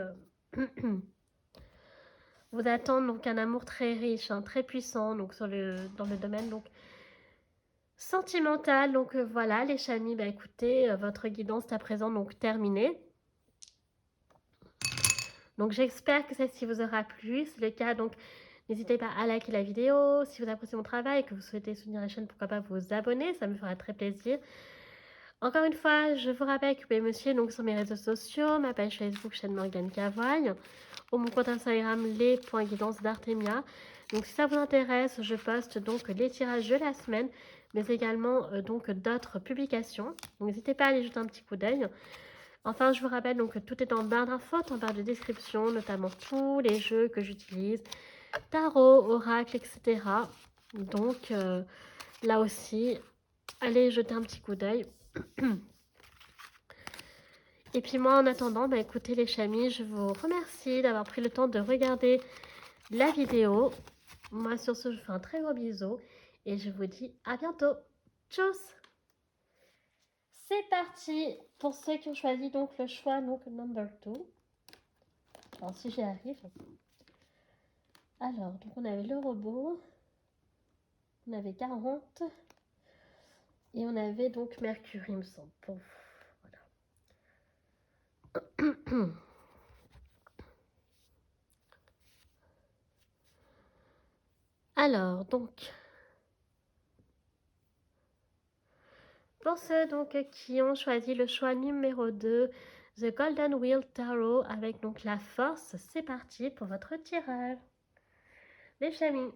Vous attend donc un amour très riche, très puissant, donc dans le domaine donc sentimental. Donc voilà, les chamis, bah écoutez, votre guidance est à présent donc terminée. Donc j'espère que celle-ci vous aura plu. Si c'est le cas, donc n'hésitez pas à liker la vidéo. Si vous appréciez mon travail et que vous souhaitez soutenir la chaîne, pourquoi pas vous abonner, ça me fera très plaisir. Encore une fois, je vous rappelle que vous pouvez me suivre donc, sur mes réseaux sociaux, ma page Facebook, chaîne Morgane Cavoye, ou mon compte Instagram, les.guidance d'Artemia. Donc si ça vous intéresse, je poste donc les tirages de la semaine, mais également donc d'autres publications. Donc n'hésitez pas à aller jeter un petit coup d'œil. Enfin, je vous rappelle donc que tout est en barre d'infos, en barre de description, notamment tous les jeux que j'utilise, tarot, oracle, etc. Donc là aussi, allez jeter un petit coup d'œil. Et puis moi, en attendant, bah, écoutez les chamis, je vous remercie d'avoir pris le temps de regarder la vidéo. Moi, sur ce, je vous fais un très gros bisou et je vous dis à bientôt. Tchuss! C'est parti pour ceux qui ont choisi donc le choix donc number 2. Alors si j'y arrive. Alors, donc on avait le robot, on avait 40 et on avait donc Mercure, il me semble. Bon, voilà. Alors, donc, pour ceux donc, qui ont choisi le choix numéro 2, The Golden Wheel Tarot, avec donc la force, c'est parti pour votre tirage. Les amis.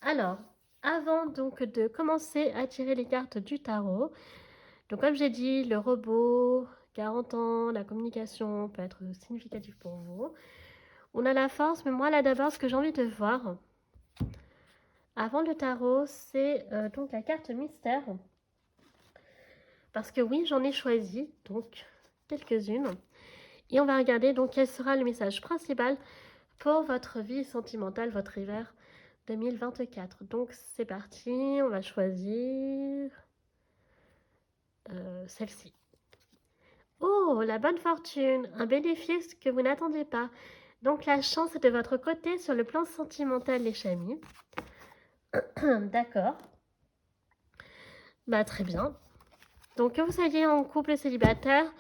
Alors, avant donc de commencer à tirer les cartes du tarot, donc comme j'ai dit, le robot, 40 ans, la communication peut être significatif pour vous. On a la force, mais moi là d'abord, ce que j'ai envie de voir, avant le tarot, c'est donc la carte mystère. Parce que oui, j'en ai choisi, donc quelques-unes. Et on va regarder donc quel sera le message principal pour votre vie sentimentale, votre hiver 2024. Donc c'est parti, on va choisir celle-ci. Oh, la bonne fortune, un bénéfice que vous n'attendez pas. Donc la chance est de votre côté sur le plan sentimental, les amis. D'accord. Bah très bien. Donc que vous soyez en couple célibataire,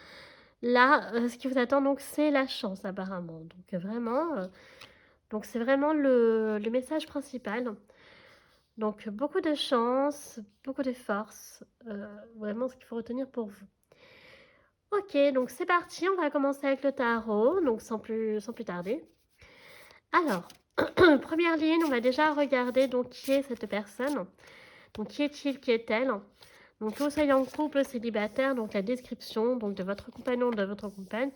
là, ce qui vous attend donc c'est la chance apparemment. Donc vraiment, donc c'est vraiment le message principal. Donc beaucoup de chance, beaucoup de force, vraiment ce qu'il faut retenir pour vous. Ok, donc c'est parti, on va commencer avec le tarot, donc sans plus tarder. Alors, première ligne, on va déjà regarder donc qui est cette personne. Donc qui est-il, qui est-elle? Donc que vous soyez en couple, célibataire, donc la description donc, de votre compagnon ou de votre compagne,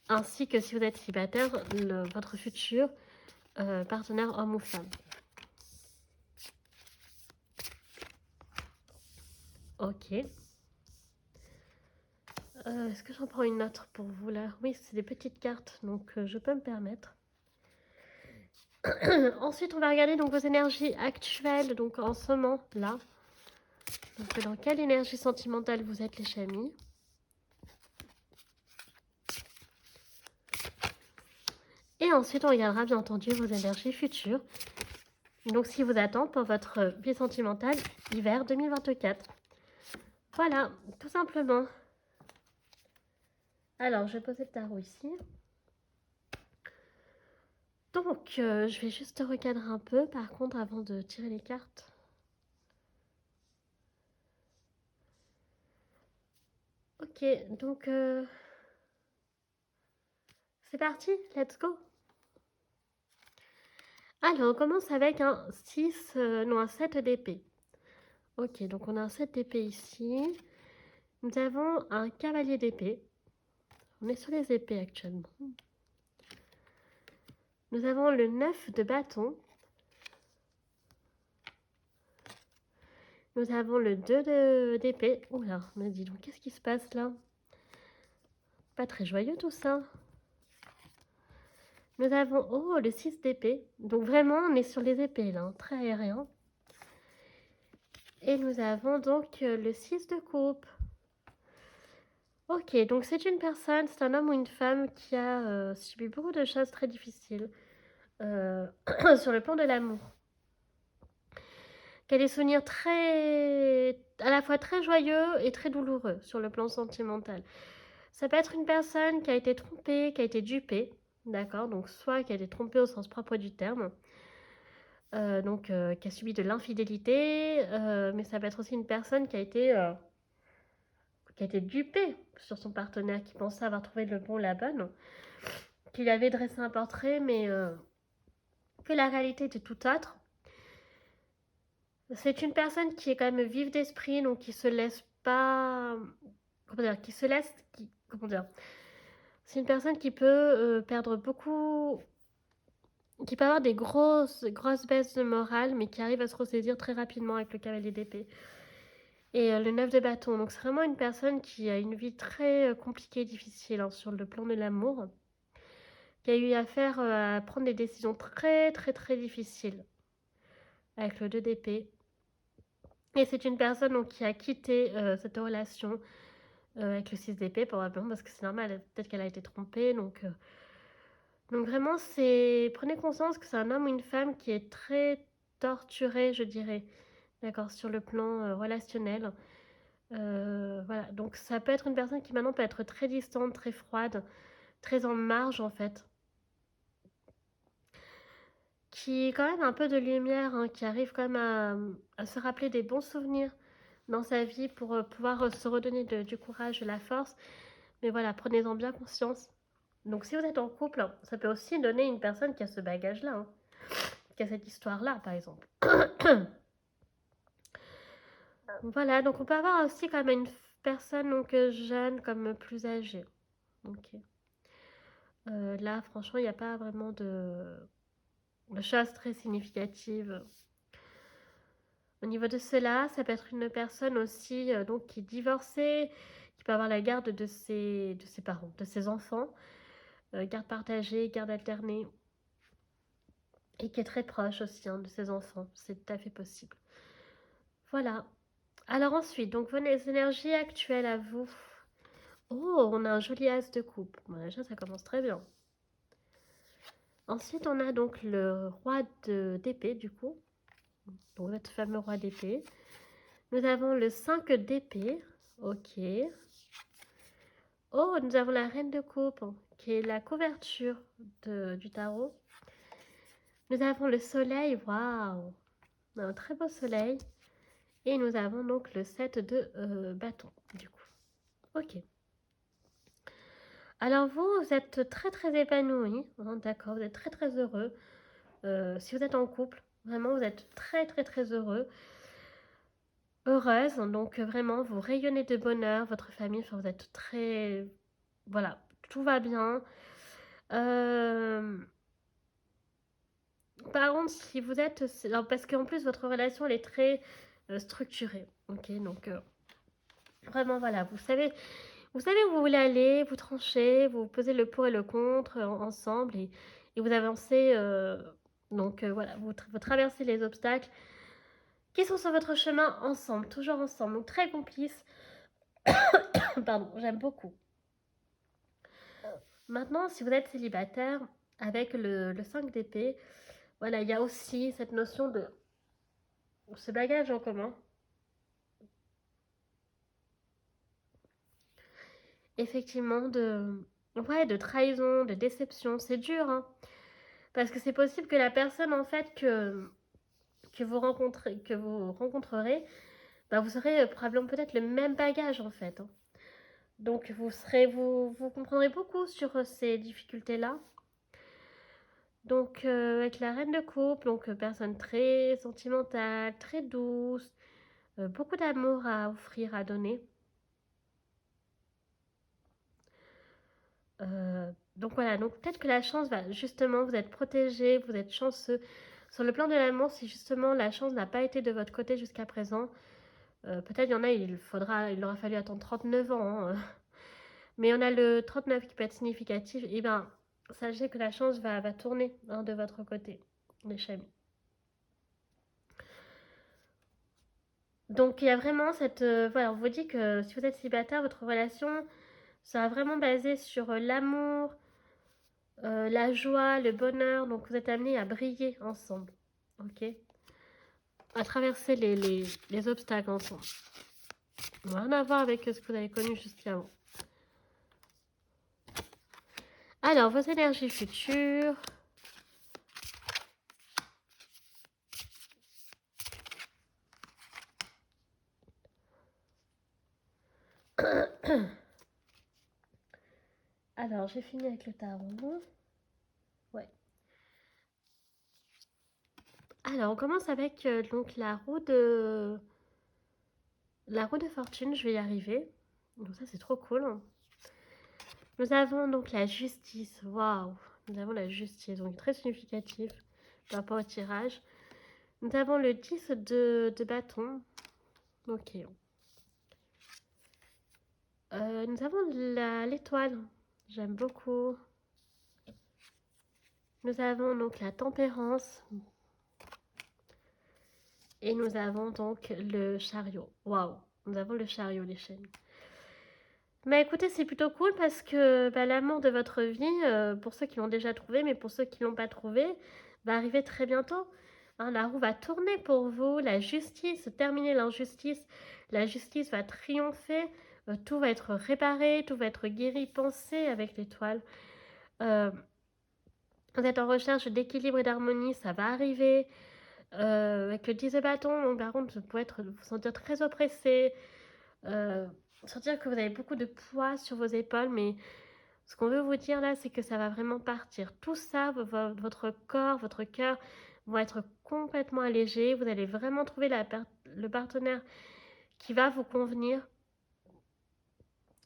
ainsi que si vous êtes célibataire, votre futur partenaire homme ou femme. Ok. Est-ce que j'en prends une autre pour vous là? Oui, c'est des petites cartes, donc je peux me permettre. Ensuite, on va regarder donc vos énergies actuelles, donc en ce moment-là. Donc dans quelle énergie sentimentale vous êtes, les amis? Et ensuite, on regardera bien entendu vos énergies futures. Donc, ce qui vous attend pour votre vie sentimentale hiver 2024. Voilà, tout simplement. Alors, je vais poser le tarot ici. Donc, je vais juste recadrer un peu, par contre, avant de tirer les cartes. Ok, donc, c'est parti, let's go. Alors, on commence avec un 6, non, un 7 d'épée. Ok, donc on a un 7 d'épée ici. Nous avons un cavalier d'épée. On est sur les épées actuellement. Nous avons le 9 de bâton. Nous avons le 2 d'épée. Oula, me dis donc, qu'est-ce qui se passe là? Pas très joyeux tout ça. Nous avons, oh, le 6 d'épée. Donc vraiment, on est sur les épées là, hein, très aérien. Et nous avons donc le 6 de coupe. Ok, donc c'est une personne, c'est un homme ou une femme qui a subi beaucoup de choses très difficiles sur le plan de l'amour. Qui a des souvenirs très, à la fois très joyeux et très douloureux sur le plan sentimental. Ça peut être une personne qui a été trompée, qui a été dupée, d'accord? Donc soit qui a été trompée au sens propre du terme, qui a subi de l'infidélité, mais ça peut être aussi une personne qui a été dupée sur son partenaire, qui pensait avoir trouvé le bon, la bonne, qui lui avait dressé un portrait, mais que la réalité était tout autre. C'est une personne qui est quand même vive d'esprit, donc qui se laisse pas... Comment dire? Qui se laisse... comment dire? C'est une personne qui peut perdre beaucoup... Qui peut avoir des grosses baisses de morale, mais qui arrive à se ressaisir très rapidement avec le cavalier d'épée. Et le 9 de bâton. Donc c'est vraiment une personne qui a une vie très compliquée et difficile hein, sur le plan de l'amour. Qui a eu affaire à prendre des décisions très très très difficiles. Avec le 2 d'épée. Et c'est une personne donc, qui a quitté cette relation avec le 6 d'épée, probablement, parce que c'est normal, peut-être qu'elle a été trompée. Donc vraiment, prenez conscience que c'est un homme ou une femme qui est très torturé, je dirais, d'accord, sur le plan relationnel. Voilà, donc ça peut être une personne qui maintenant peut être très distante, très froide, très en marge en fait. qui quand même a un peu de lumière, hein, qui arrive quand même à se rappeler des bons souvenirs dans sa vie pour pouvoir se redonner du courage, de la force. Mais voilà, prenez-en bien conscience. Donc si vous êtes en couple, ça peut aussi donner une personne qui a ce bagage-là, hein, qui a cette histoire-là, par exemple. Voilà, donc on peut avoir aussi quand même une personne donc jeune comme plus âgée. Ok. Là, franchement, il n'y a pas vraiment de choses très significatives. Au niveau de cela, ça peut être une personne aussi donc qui est divorcée, qui peut avoir la garde de ses parents, de ses enfants, garde partagée, garde alternée, et qui est très proche aussi, hein, de ses enfants. C'est tout à fait possible. Voilà. Alors ensuite, donc vos énergies actuelles à vous. Oh, on a un joli as de coupe. Bon, déjà, ça commence très bien. Ensuite, on a donc le roi d'épée, du coup. Donc, notre fameux roi d'épée. Nous avons le 5 d'épée. Ok. Oh, nous avons la reine de coupe, hein, qui est la couverture du tarot. Nous avons le soleil. Waouh! Un très beau soleil. Et nous avons donc le 7 de bâton, du coup. Ok. Alors vous êtes très très épanoui, hein, d'accord, vous êtes très très heureux. Si vous êtes en couple, vraiment vous êtes très très très heureux, heureuse. Donc vraiment vous rayonnez de bonheur, votre famille, enfin vous êtes très, voilà, tout va bien. Euh, Par contre, si vous êtes, alors, parce qu'en plus votre relation elle est très structurée, ok, donc vraiment voilà, vous savez où vous voulez aller, vous tranchez, vous posez le pour et le contre ensemble et vous avancez. Donc voilà, vous traversez les obstacles qui sont sur votre chemin ensemble, toujours ensemble. Donc très complice. Pardon, j'aime beaucoup. Maintenant, si vous êtes célibataire, avec le 5 d'épée, voilà, il y a aussi cette notion de ce bagage en commun. Effectivement, ouais, de trahison, de déception. C'est dur, hein, parce que c'est possible que la personne, en fait, que vous rencontrerez, bah, vous aurez probablement peut-être le même bagage en fait, hein. Donc vous comprendrez beaucoup sur ces difficultés-là. Donc avec la reine de coupe, donc personne très sentimentale, très douce, beaucoup d'amour à offrir, à donner. Donc voilà, donc peut-être que la chance va justement, vous êtes protégé, vous êtes chanceux. Sur le plan de l'amour, si justement la chance n'a pas été de votre côté jusqu'à présent, peut-être il y en a, il aura fallu attendre 39 ans, hein. Mais on a le 39 qui peut être significatif. Et bien, sachez que la chance va tourner, hein, de votre côté, les chamis. Donc il y a vraiment cette... voilà, on vous dit que si vous êtes célibataire, votre relation sera vraiment basée sur l'amour, la joie, le bonheur. Donc vous êtes amenés à briller ensemble. Ok, à traverser les obstacles ensemble. Rien à voir avec ce que vous avez connu jusqu'avant. Alors, vos énergies futures. Alors, j'ai fini avec le tarot. Ouais. Alors, on commence avec donc la roue de fortune. Je vais y arriver. Donc ça, c'est trop cool. Nous avons donc la justice. Waouh! Nous avons la justice, donc très significatif par rapport au tirage. Nous avons le 10 de bâton. Ok. Nous avons l'étoile. J'aime beaucoup. Nous avons donc la tempérance. Et nous avons donc le chariot. Waouh! Nous avons le chariot, les chaînes. Mais écoutez, c'est plutôt cool parce que bah, l'amour de votre vie, pour ceux qui l'ont déjà trouvé, mais pour ceux qui ne l'ont pas trouvé, va arriver très bientôt. Hein, la roue va tourner pour vous, la justice, terminer l'injustice, la justice va triompher, tout va être réparé, tout va être guéri, pensé avec l'étoile. Euh, Vous êtes en recherche d'équilibre et d'harmonie, ça va arriver. Avec le 10 de bâton, donc par contre, vous pouvez vous sentir très oppressé, euh, sentir que vous avez beaucoup de poids sur vos épaules, mais ce qu'on veut vous dire là, c'est que ça va vraiment partir. Tout ça, votre corps, votre cœur vont être complètement allégés. Vous allez vraiment trouver le partenaire qui va vous convenir.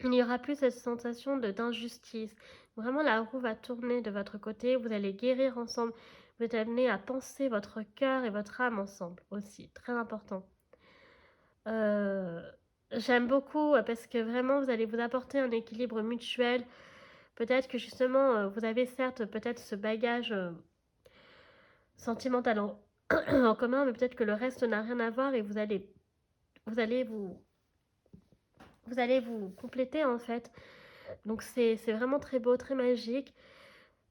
Il n'y aura plus cette sensation d'injustice. Vraiment, la roue va tourner de votre côté. Vous allez guérir ensemble. Vous êtes amené à penser votre cœur et votre âme ensemble aussi. Très important. J'aime beaucoup parce que vraiment, vous allez vous apporter un équilibre mutuel. Peut-être que justement, vous avez certes peut-être ce bagage sentimental en commun, mais peut-être que le reste n'a rien à voir et vous allez vous, vous allez vous compléter en fait. Donc c'est vraiment très beau, très magique.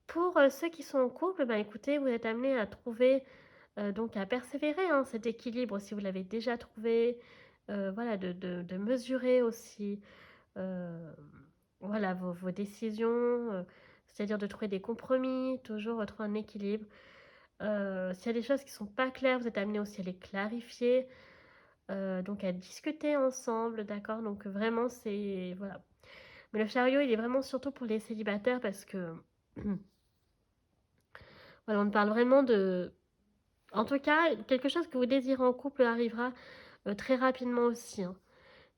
Pour ceux qui sont en couple, ben écoutez, vous êtes amenés à trouver, donc à persévérer hein, cet équilibre si vous l'avez déjà trouvé. Voilà, de mesurer aussi voilà, vos décisions, c'est-à-dire de trouver des compromis, toujours retrouver un équilibre. S'il y a des choses qui ne sont pas claires, vous êtes amenés aussi à les clarifier, donc à discuter ensemble, d'accord. Donc vraiment, c'est... Voilà. Mais le chariot, il est vraiment surtout pour les célibataires parce que... voilà, on parle vraiment de... En tout cas, quelque chose que vous désirez en couple arrivera très rapidement aussi. Hein.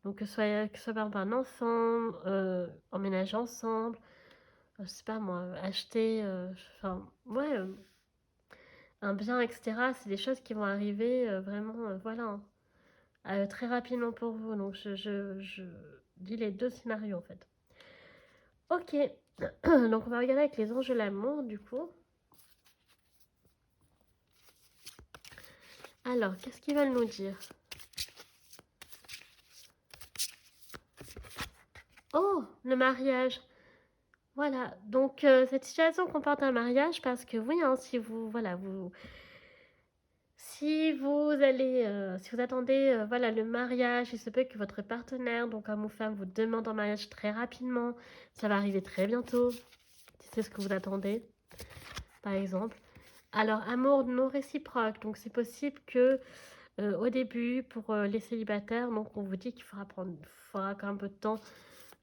Donc que ce soit par exemple un enfant, emménager ensemble, je sais pas moi, acheter, enfin, ouais, un bien, etc. C'est des choses qui vont arriver vraiment, voilà, hein, très rapidement pour vous. Donc je dis les deux scénarios en fait. Ok, donc on va regarder avec les anges de l'amour du coup. Alors, qu'est-ce qu'ils veulent nous dire? Oh, le mariage. Voilà, donc cette situation comporte un mariage parce que oui, hein, si vous, voilà, si vous allez, si vous attendez, voilà, le mariage, il se peut que votre partenaire, donc homme ou femme, vous demande en mariage très rapidement. Ça va arriver très bientôt, si c'est ce que vous attendez, par exemple. Alors, amour non réciproque, donc c'est possible que au début, pour les célibataires, donc on vous dit qu'il faudra quand même un peu de temps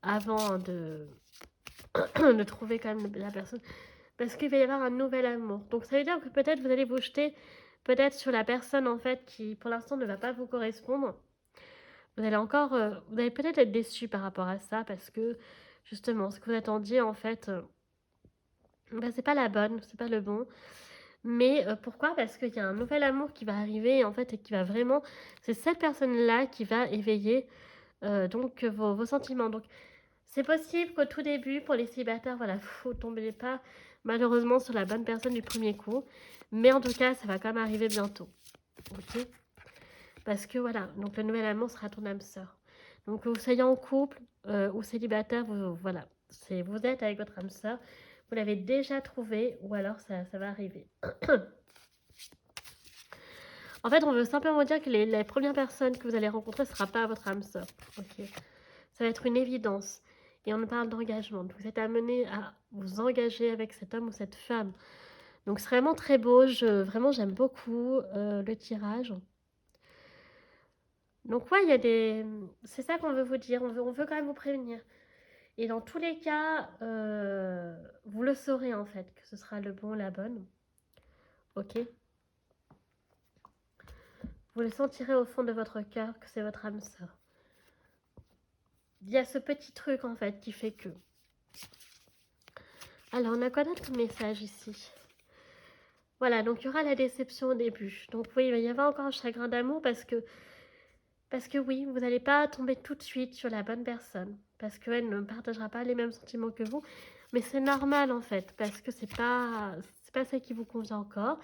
avant hein, de trouver quand même la personne. Parce qu'il va y avoir un nouvel amour. Donc ça veut dire que peut-être vous allez vous jeter peut-être sur la personne en fait qui pour l'instant ne va pas vous correspondre. Vous allez peut-être être déçu par rapport à ça parce que justement ce que vous attendiez en fait, bah, c'est pas la bonne, c'est pas le bon. Mais pourquoi? Parce qu'il y a un nouvel amour qui va arriver en fait et qui va vraiment, c'est cette personne-là qui va éveiller donc vos sentiments. Donc c'est possible qu'au tout début, pour les célibataires, voilà, vous ne tombez pas malheureusement sur la bonne personne du premier coup. Mais en tout cas, ça va quand même arriver bientôt. Ok? Parce que voilà, donc le nouvel amour sera ton âme sœur. Donc que vous soyez en couple ou célibataire, voilà, vous êtes avec votre âme sœur. Vous l'avez déjà trouvé ou alors ça va arriver. En fait, on veut simplement dire que les premières personnes que vous allez rencontrer ne sera pas votre âme sœur. Ok? Ça va être une évidence. Et on parle d'engagement. Vous êtes amené à vous engager avec cet homme ou cette femme. Donc c'est vraiment très beau. Vraiment, j'aime beaucoup le tirage. Donc ouais, il y a des... C'est ça qu'on veut vous dire. On veut quand même vous prévenir. Et dans tous les cas, vous le saurez en fait, que ce sera le bon, la bonne. Ok? Vous le sentirez au fond de votre cœur que c'est votre âme sœur. Il y a ce petit truc en fait qui fait que... Alors, on a quoi d'autre comme message ici? Voilà, donc il y aura la déception au début. Donc oui, il va y avoir encore un chagrin d'amour parce que oui, vous n'allez pas tomber tout de suite sur la bonne personne. Parce qu'elle ne partagera pas les mêmes sentiments que vous. Mais c'est normal en fait, parce que c'est pas ça qui vous convient encore.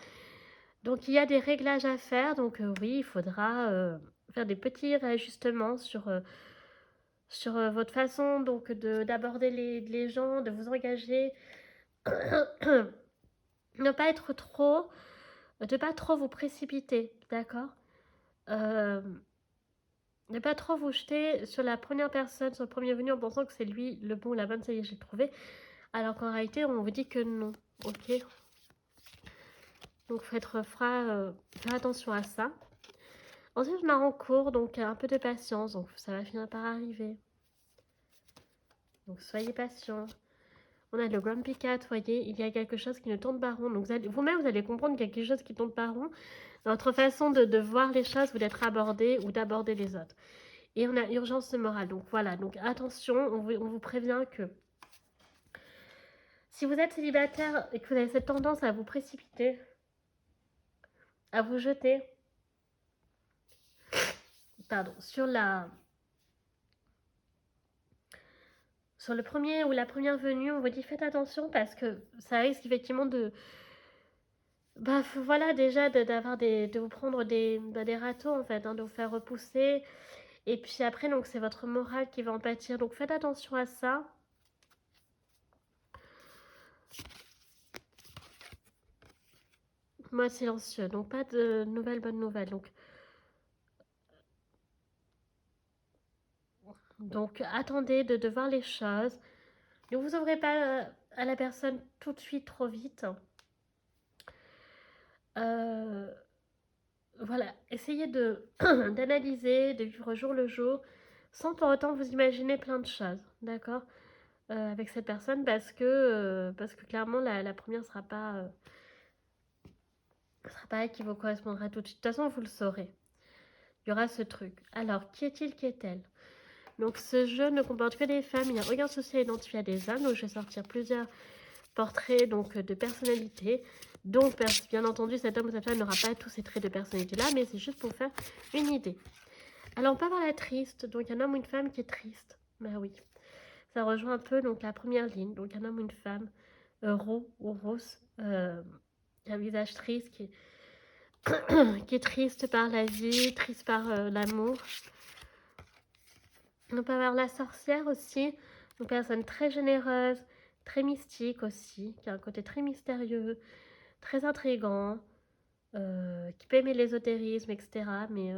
Donc il y a des réglages à faire. Donc oui, il faudra faire des petits réajustements sur votre façon donc d'aborder les gens, de vous engager. Ne pas être trop, de pas trop vous précipiter, d'accord? Euh, Ne pas trop vous jeter sur la première personne, sur le premier venu en pensant que c'est lui le bon, la bonne, ça y est, j'ai trouvé. Alors qu'en réalité, on vous dit que non, ok? Donc, il faut faire attention à ça. Ensuite, on a en cours, donc un peu de patience. Donc, ça va finir par arriver. Donc, soyez patient. On a le Grumpy Cat, voyez, il y a quelque chose qui ne tourne pas rond. Donc, vous-même, vous allez comprendre qu'il y a quelque chose qui ne tourne pas rond. Notre façon de voir les choses ou d'être abordé ou d'aborder les autres. Et on a urgence morale. Donc, voilà. Donc, attention, on vous prévient que si vous êtes célibataire et que vous avez cette tendance à vous précipiter, à vous jeter, pardon, sur le premier ou la première venue, on vous dit faites attention parce que ça risque effectivement de, bah voilà, déjà de vous prendre des râteaux en fait, hein, de vous faire repousser. Et puis après, donc c'est votre morale qui va en pâtir. Donc faites attention à ça. Mode silencieux, donc pas de bonnes nouvelles. Donc attendez de voir les choses. Ne vous ouvrez pas à la personne tout de suite trop vite. Voilà, essayez d'analyser, de vivre jour le jour, sans pour autant vous imaginer plein de choses, d'accord, avec cette personne, parce que clairement la première sera pas elle qui vous correspondra tout de suite. De toute façon, vous le saurez. Il y aura ce truc. Alors, qui est-il, qui est-elle? Donc, ce jeu ne comporte que des femmes. Il n'y a aucun souci à identifier à des hommes. Donc, je vais sortir plusieurs portraits donc, de personnalité. Donc, bien entendu, cet homme ou cette femme n'aura pas tous ces traits de personnalité-là, mais c'est juste pour faire une idée. Alors, on peut avoir la triste. Donc, un homme ou une femme qui est triste. Bah oui. Ça rejoint un peu donc, la première ligne. Donc, un homme ou une femme roux ou rousse. Un visage triste qui est triste par la vie, triste par l'amour. On peut avoir la sorcière aussi, une personne très généreuse, très mystique aussi, qui a un côté très mystérieux, très intrigant, qui peut aimer l'ésotérisme, etc. Mais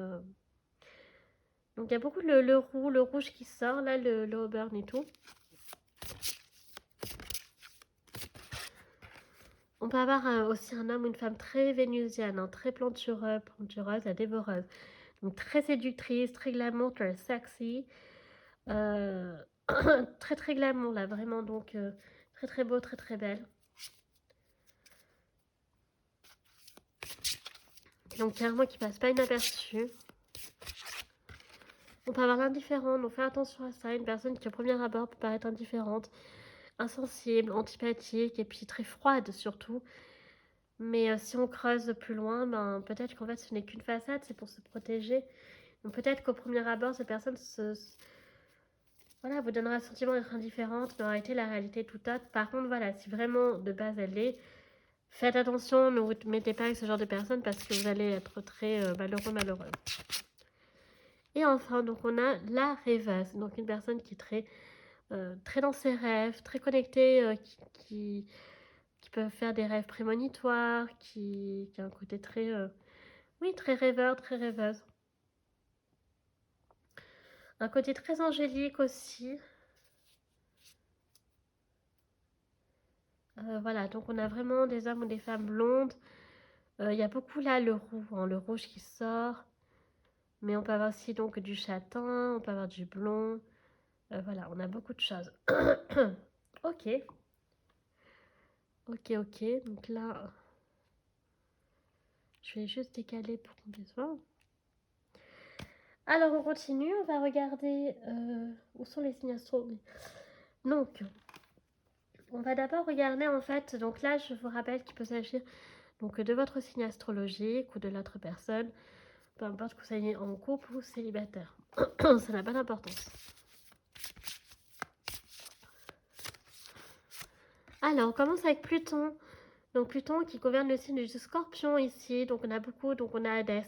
donc il y a beaucoup le rouge qui sort, là, le auburn et tout. On peut avoir aussi un homme ou une femme très vénusienne, hein, très plantureuse, la dévoreuse. Donc très séductrice, très glamour, très sexy. Très très glamour là, vraiment. Donc très très beau, très très belle. Donc clairement qui passe pas inaperçu. On peut avoir l'indifférent, donc fais attention à ça. Une personne qui au premier abord peut paraître indifférente, insensible, antipathique et puis très froide surtout. Mais si on creuse plus loin, ben, peut-être qu'en fait ce n'est qu'une façade, c'est pour se protéger. Donc peut-être qu'au premier abord, cette personne voilà, vous donnera le sentiment d'être indifférente, mais en réalité la réalité est tout autre. Par contre, voilà, si vraiment de base elle l'est, faites attention, ne vous mettez pas avec ce genre de personnes parce que vous allez être très malheureux. Et enfin, donc on a la rêveuse, donc une personne qui est très dans ses rêves, très connectée, qui peut faire des rêves prémonitoires, qui a un côté très, oui, très rêveur, très rêveuse. Un côté très angélique aussi. Voilà, donc on a vraiment des hommes ou des femmes blondes. Il y a beaucoup là le roux, hein, le rouge qui sort. Mais on peut avoir aussi donc du châtain, on peut avoir du blond. Voilà, on a beaucoup de choses. Ok. Ok. Donc là, je vais juste décaler pour qu'on puisse voir. Alors, on continue. On va regarder où sont les signes astrologiques. Donc, on va d'abord regarder en fait. Donc là, je vous rappelle qu'il peut s'agir donc de votre signe astrologique ou de l'autre personne. Peu importe que vous soyez en couple ou célibataire. Ça n'a pas d'importance. Alors, on commence avec Pluton. Donc Pluton qui gouverne le signe du Scorpion ici. Donc on a beaucoup, donc on a Hadès.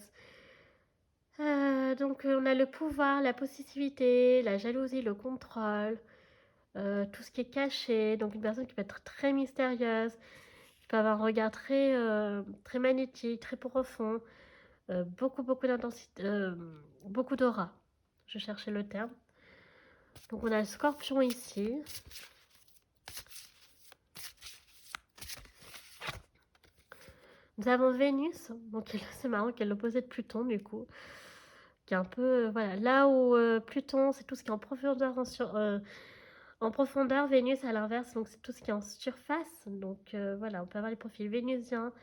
Donc on a le pouvoir, la possessivité, la jalousie, le contrôle, tout ce qui est caché. Donc une personne qui peut être très mystérieuse, qui peut avoir un regard très magnétique, très profond, beaucoup d'intensité, beaucoup d'aura. Je cherchais le terme. Donc on a le Scorpion ici. Nous avons Vénus, donc c'est marrant qu'elle est l'opposé de Pluton du coup, qui est un peu, voilà, là où Pluton c'est tout ce qui est en profondeur, en profondeur, Vénus à l'inverse, donc c'est tout ce qui est en surface, donc voilà, on peut avoir les profils vénusiens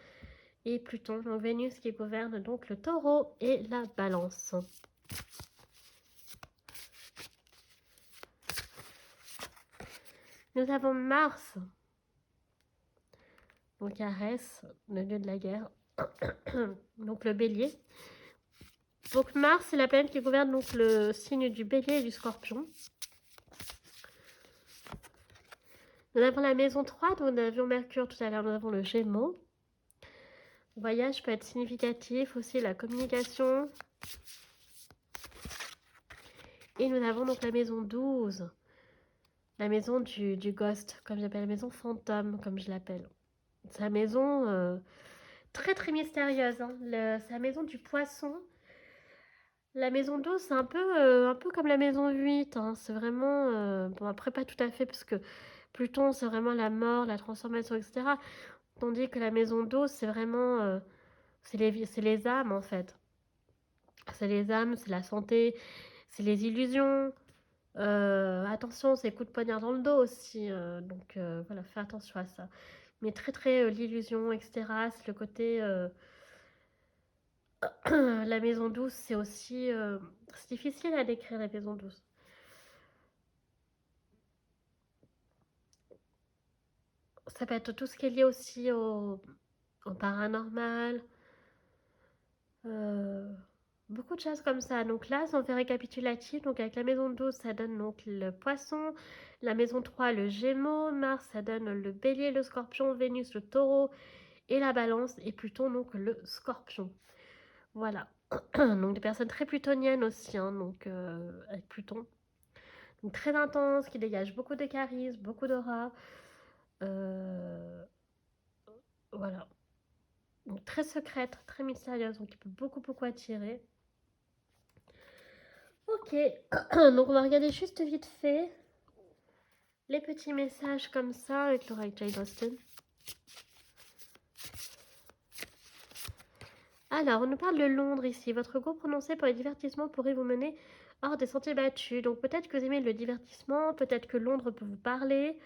et Pluton, donc Vénus qui gouverne donc le taureau et la balance. Nous avons Mars, donc Arès, le dieu de la guerre, donc le bélier. Donc Mars, c'est la planète qui gouverne donc le signe du bélier et du scorpion. Nous avons la maison 3, donc nous avions Mercure tout à l'heure, nous avons le Gémeaux. Le voyage peut être significatif, aussi la communication. Et nous avons donc la maison 12, la maison du ghost, comme j'appelle, la maison fantôme, comme je l'appelle. C'est la maison très très mystérieuse, hein. C'est la maison du poisson. La maison 12, c'est un peu comme la maison 8, hein. C'est vraiment... bon, après, pas tout à fait, parce que Pluton, c'est vraiment la mort, la transformation, etc. Tandis que la maison 12, c'est vraiment... c'est les âmes, en fait. C'est les âmes, c'est la santé, c'est les illusions. Attention, c'est coups de poignard dans le dos aussi. Donc, voilà, fais attention à ça. Mais très, très l'illusion, etc. C'est le côté... la maison 12, c'est aussi... c'est difficile à décrire, la maison 12. Ça peut être tout ce qui est lié aussi au paranormal. euh, Beaucoup de choses comme ça. Donc là, si on fait récapitulatif, donc avec la maison 12, ça donne donc le poisson. La maison 3, le gémeaux. Mars, ça donne le bélier, le scorpion. Vénus, le taureau. Et la balance. Et Pluton, donc le scorpion. Voilà. Donc des personnes très plutoniennes aussi, hein, donc avec Pluton. Donc très intense, qui dégage beaucoup de charisme, beaucoup d'aura. Euh, voilà. Donc très secrète, très mystérieuse, donc il peut beaucoup beaucoup attirer. Ok, donc on va regarder juste vite fait les petits messages comme ça avec Laura et Jane Austen. Alors, on nous parle de Londres ici. Votre goût prononcé pour les divertissements pourrait vous mener hors des sentiers battus. Donc peut-être que vous aimez le divertissement, peut-être que Londres peut vous parler,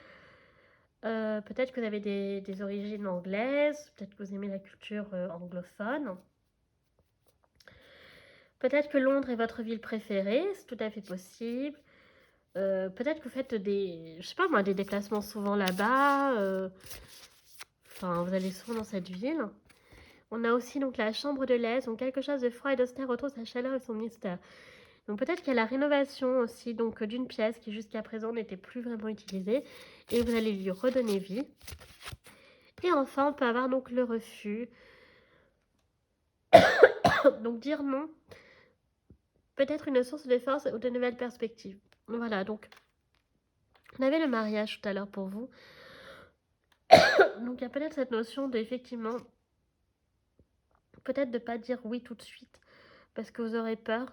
peut-être que vous avez des origines anglaises, peut-être que vous aimez la culture anglophone. Peut-être que Londres est votre ville préférée, c'est tout à fait possible. Peut-être que vous faites je sais pas moi, des déplacements souvent là-bas. Enfin, vous allez souvent dans cette ville. On a aussi donc la chambre de l'aise, donc quelque chose de froid et d'austère retrouve sa chaleur et son mystère. Donc peut-être qu'il y a la rénovation aussi donc d'une pièce qui jusqu'à présent n'était plus vraiment utilisée et vous allez lui redonner vie. Et enfin, on peut avoir donc le refus. Donc dire non, peut-être une source de force ou de nouvelles perspectives. Voilà, donc on avait le mariage tout à l'heure pour vous. Donc il y a peut-être cette notion d'effectivement, peut-être de ne pas dire oui tout de suite parce que vous aurez peur.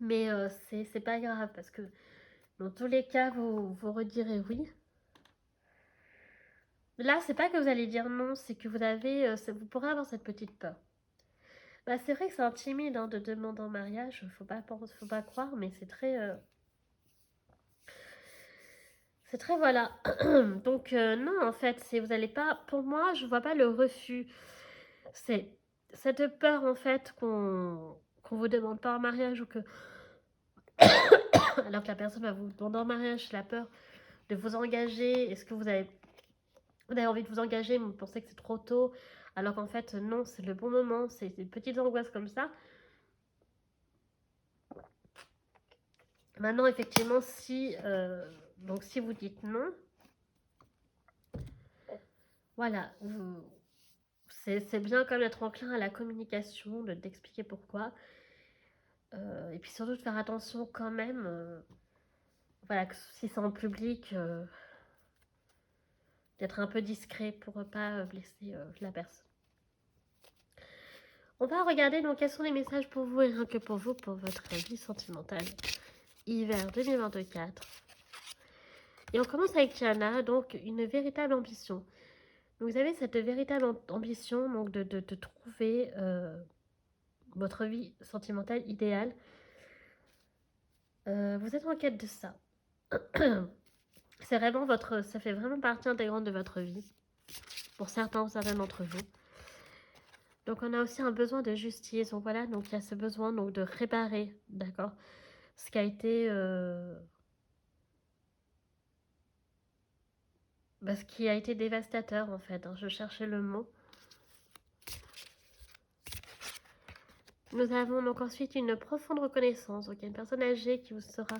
Mais c'est pas grave parce que dans tous les cas, vous redirez oui. Là, c'est pas que vous allez dire non, c'est que vous pourrez avoir cette petite peur. Bah, c'est vrai que c'est intimide hein, de demander en mariage, faut pas croire, mais c'est très voilà. Donc non, en fait, vous allez pas, pour moi, je vois pas le refus. C'est cette peur en fait qu'on vous demande pas en mariage ou que alors que la personne va vous demander en mariage, c'est la peur de vous engager. Est-ce que vous avez envie de vous engager, mais vous pensez que c'est trop tôt, alors qu'en fait, non, c'est le bon moment, c'est des petites angoisses comme ça. Maintenant, effectivement, donc si vous dites non, voilà, c'est bien quand même d'être enclin à la communication, d'expliquer pourquoi. Et puis surtout de faire attention quand même, voilà, que si c'est en public, d'être un peu discret pour ne pas blesser la personne. On va regarder donc quels sont les messages pour vous et rien que pour vous, pour votre vie sentimentale. Hiver 2024. Et on commence avec Tiana, donc une véritable ambition. Donc vous avez cette véritable ambition donc de trouver votre vie sentimentale idéale. Vous êtes en quête de ça. C'est vraiment ça fait vraiment partie intégrante de votre vie, pour certains d'entre vous. Donc on a aussi un besoin de justice. Donc voilà, donc il y a ce besoin donc de réparer, d'accord, ce qui a été ce qui a été dévastateur en fait. Hein, je cherchais le mot. Nous avons donc ensuite une profonde reconnaissance. Donc il y a une personne âgée qui vous sera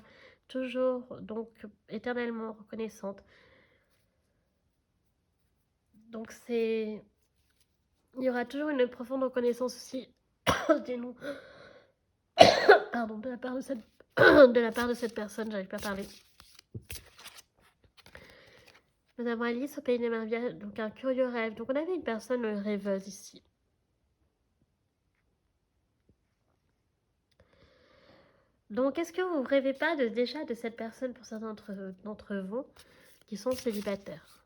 toujours donc éternellement reconnaissante. Donc il y aura toujours une profonde reconnaissance aussi des noms. Pardon, de la part de cette personne, j'arrive pas à parler. Nous avons Alice au pays des merveilles, donc un curieux rêve. Donc on avait une personne rêveuse ici. Donc est-ce que vous ne rêvez pas déjà de cette personne pour certains d'entre vous qui sont célibataires?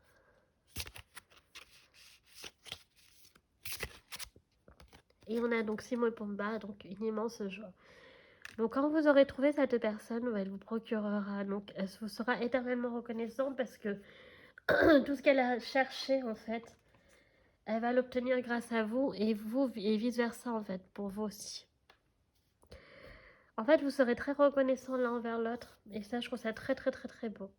Et on a donc Simon et Pumba, donc une immense joie. Donc quand vous aurez trouvé cette personne, elle vous procurera, donc elle vous sera éternellement reconnaissante parce que tout ce qu'elle a cherché en fait, elle va l'obtenir grâce à vous et vice versa en fait, pour vous aussi. En fait, vous serez très reconnaissants l'un envers l'autre et ça, je trouve ça très très très très beau.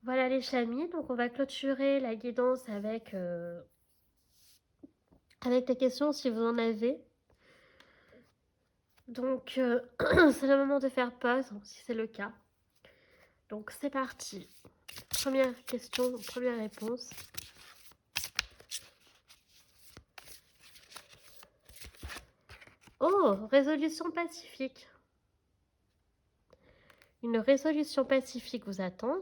Voilà les chamis, donc on va clôturer la guidance avec des questions si vous en avez. Donc c'est le moment de faire pause si c'est le cas. Donc c'est parti. Première question, première réponse. Oh, résolution pacifique. Une résolution pacifique vous attend.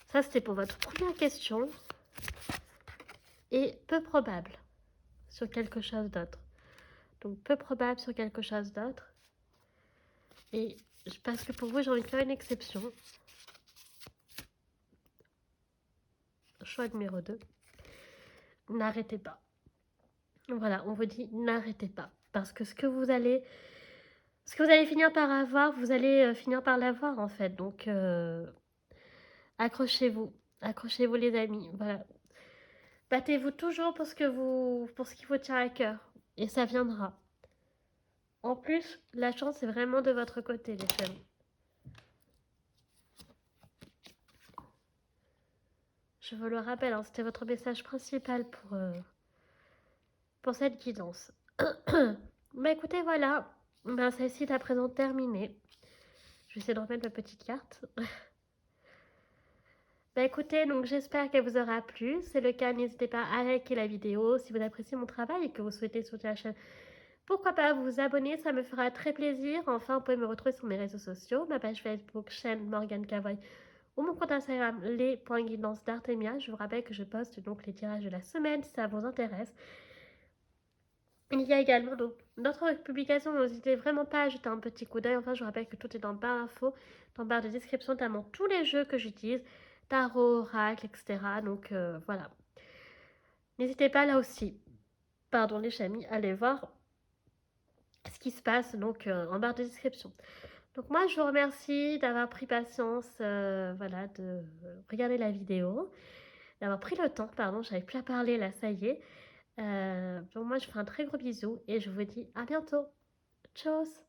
Ça, c'était pour votre première question. Et peu probable sur quelque chose d'autre. Donc, peu probable sur quelque chose d'autre. Et parce que pour vous, j'ai envie de faire une exception. Choix numéro 2. N'arrêtez pas. Voilà, on vous dit n'arrêtez pas. Parce que ce que vous allez finir par avoir, vous allez finir par l'avoir en fait. Donc, accrochez-vous. Accrochez-vous les amis. Voilà. Battez-vous toujours pour ce qui vous tient à cœur. Et ça viendra. En plus, la chance est vraiment de votre côté, les chamis. Je vous le rappelle, hein, c'était votre message principal pour cette guidance. Bah écoutez, voilà. Bah, celle-ci est à présent terminée. Je vais essayer de remettre ma petite carte. Bah écoutez, donc j'espère qu'elle vous aura plu. Si c'est le cas, n'hésitez pas à liker la vidéo si vous appréciez mon travail et que vous souhaitez soutenir la chaîne. Pourquoi pas vous abonner, ça me fera très plaisir. Enfin, vous pouvez me retrouver sur mes réseaux sociaux, ma page Facebook, chaîne Morgane Cavoy, ou mon compte Instagram, les.guidance d'Artemia. Je vous rappelle que je poste donc les tirages de la semaine si ça vous intéresse. Il y a également donc notre publication, n'hésitez vraiment pas à jeter un petit coup d'œil. Enfin, je vous rappelle que tout est dans barre d'infos, dans barre de description, notamment tous les jeux que j'utilise, tarot, oracle, etc. Donc voilà. N'hésitez pas là aussi, pardon les chamis, à aller voir ce qui se passe donc en barre de description. Donc moi, je vous remercie d'avoir pris patience, voilà, de regarder la vidéo, d'avoir pris le temps, pardon, j'arrive plus à parler là, ça y est. Donc moi, je vous fais un très gros bisou et je vous dis à bientôt. Tchuss!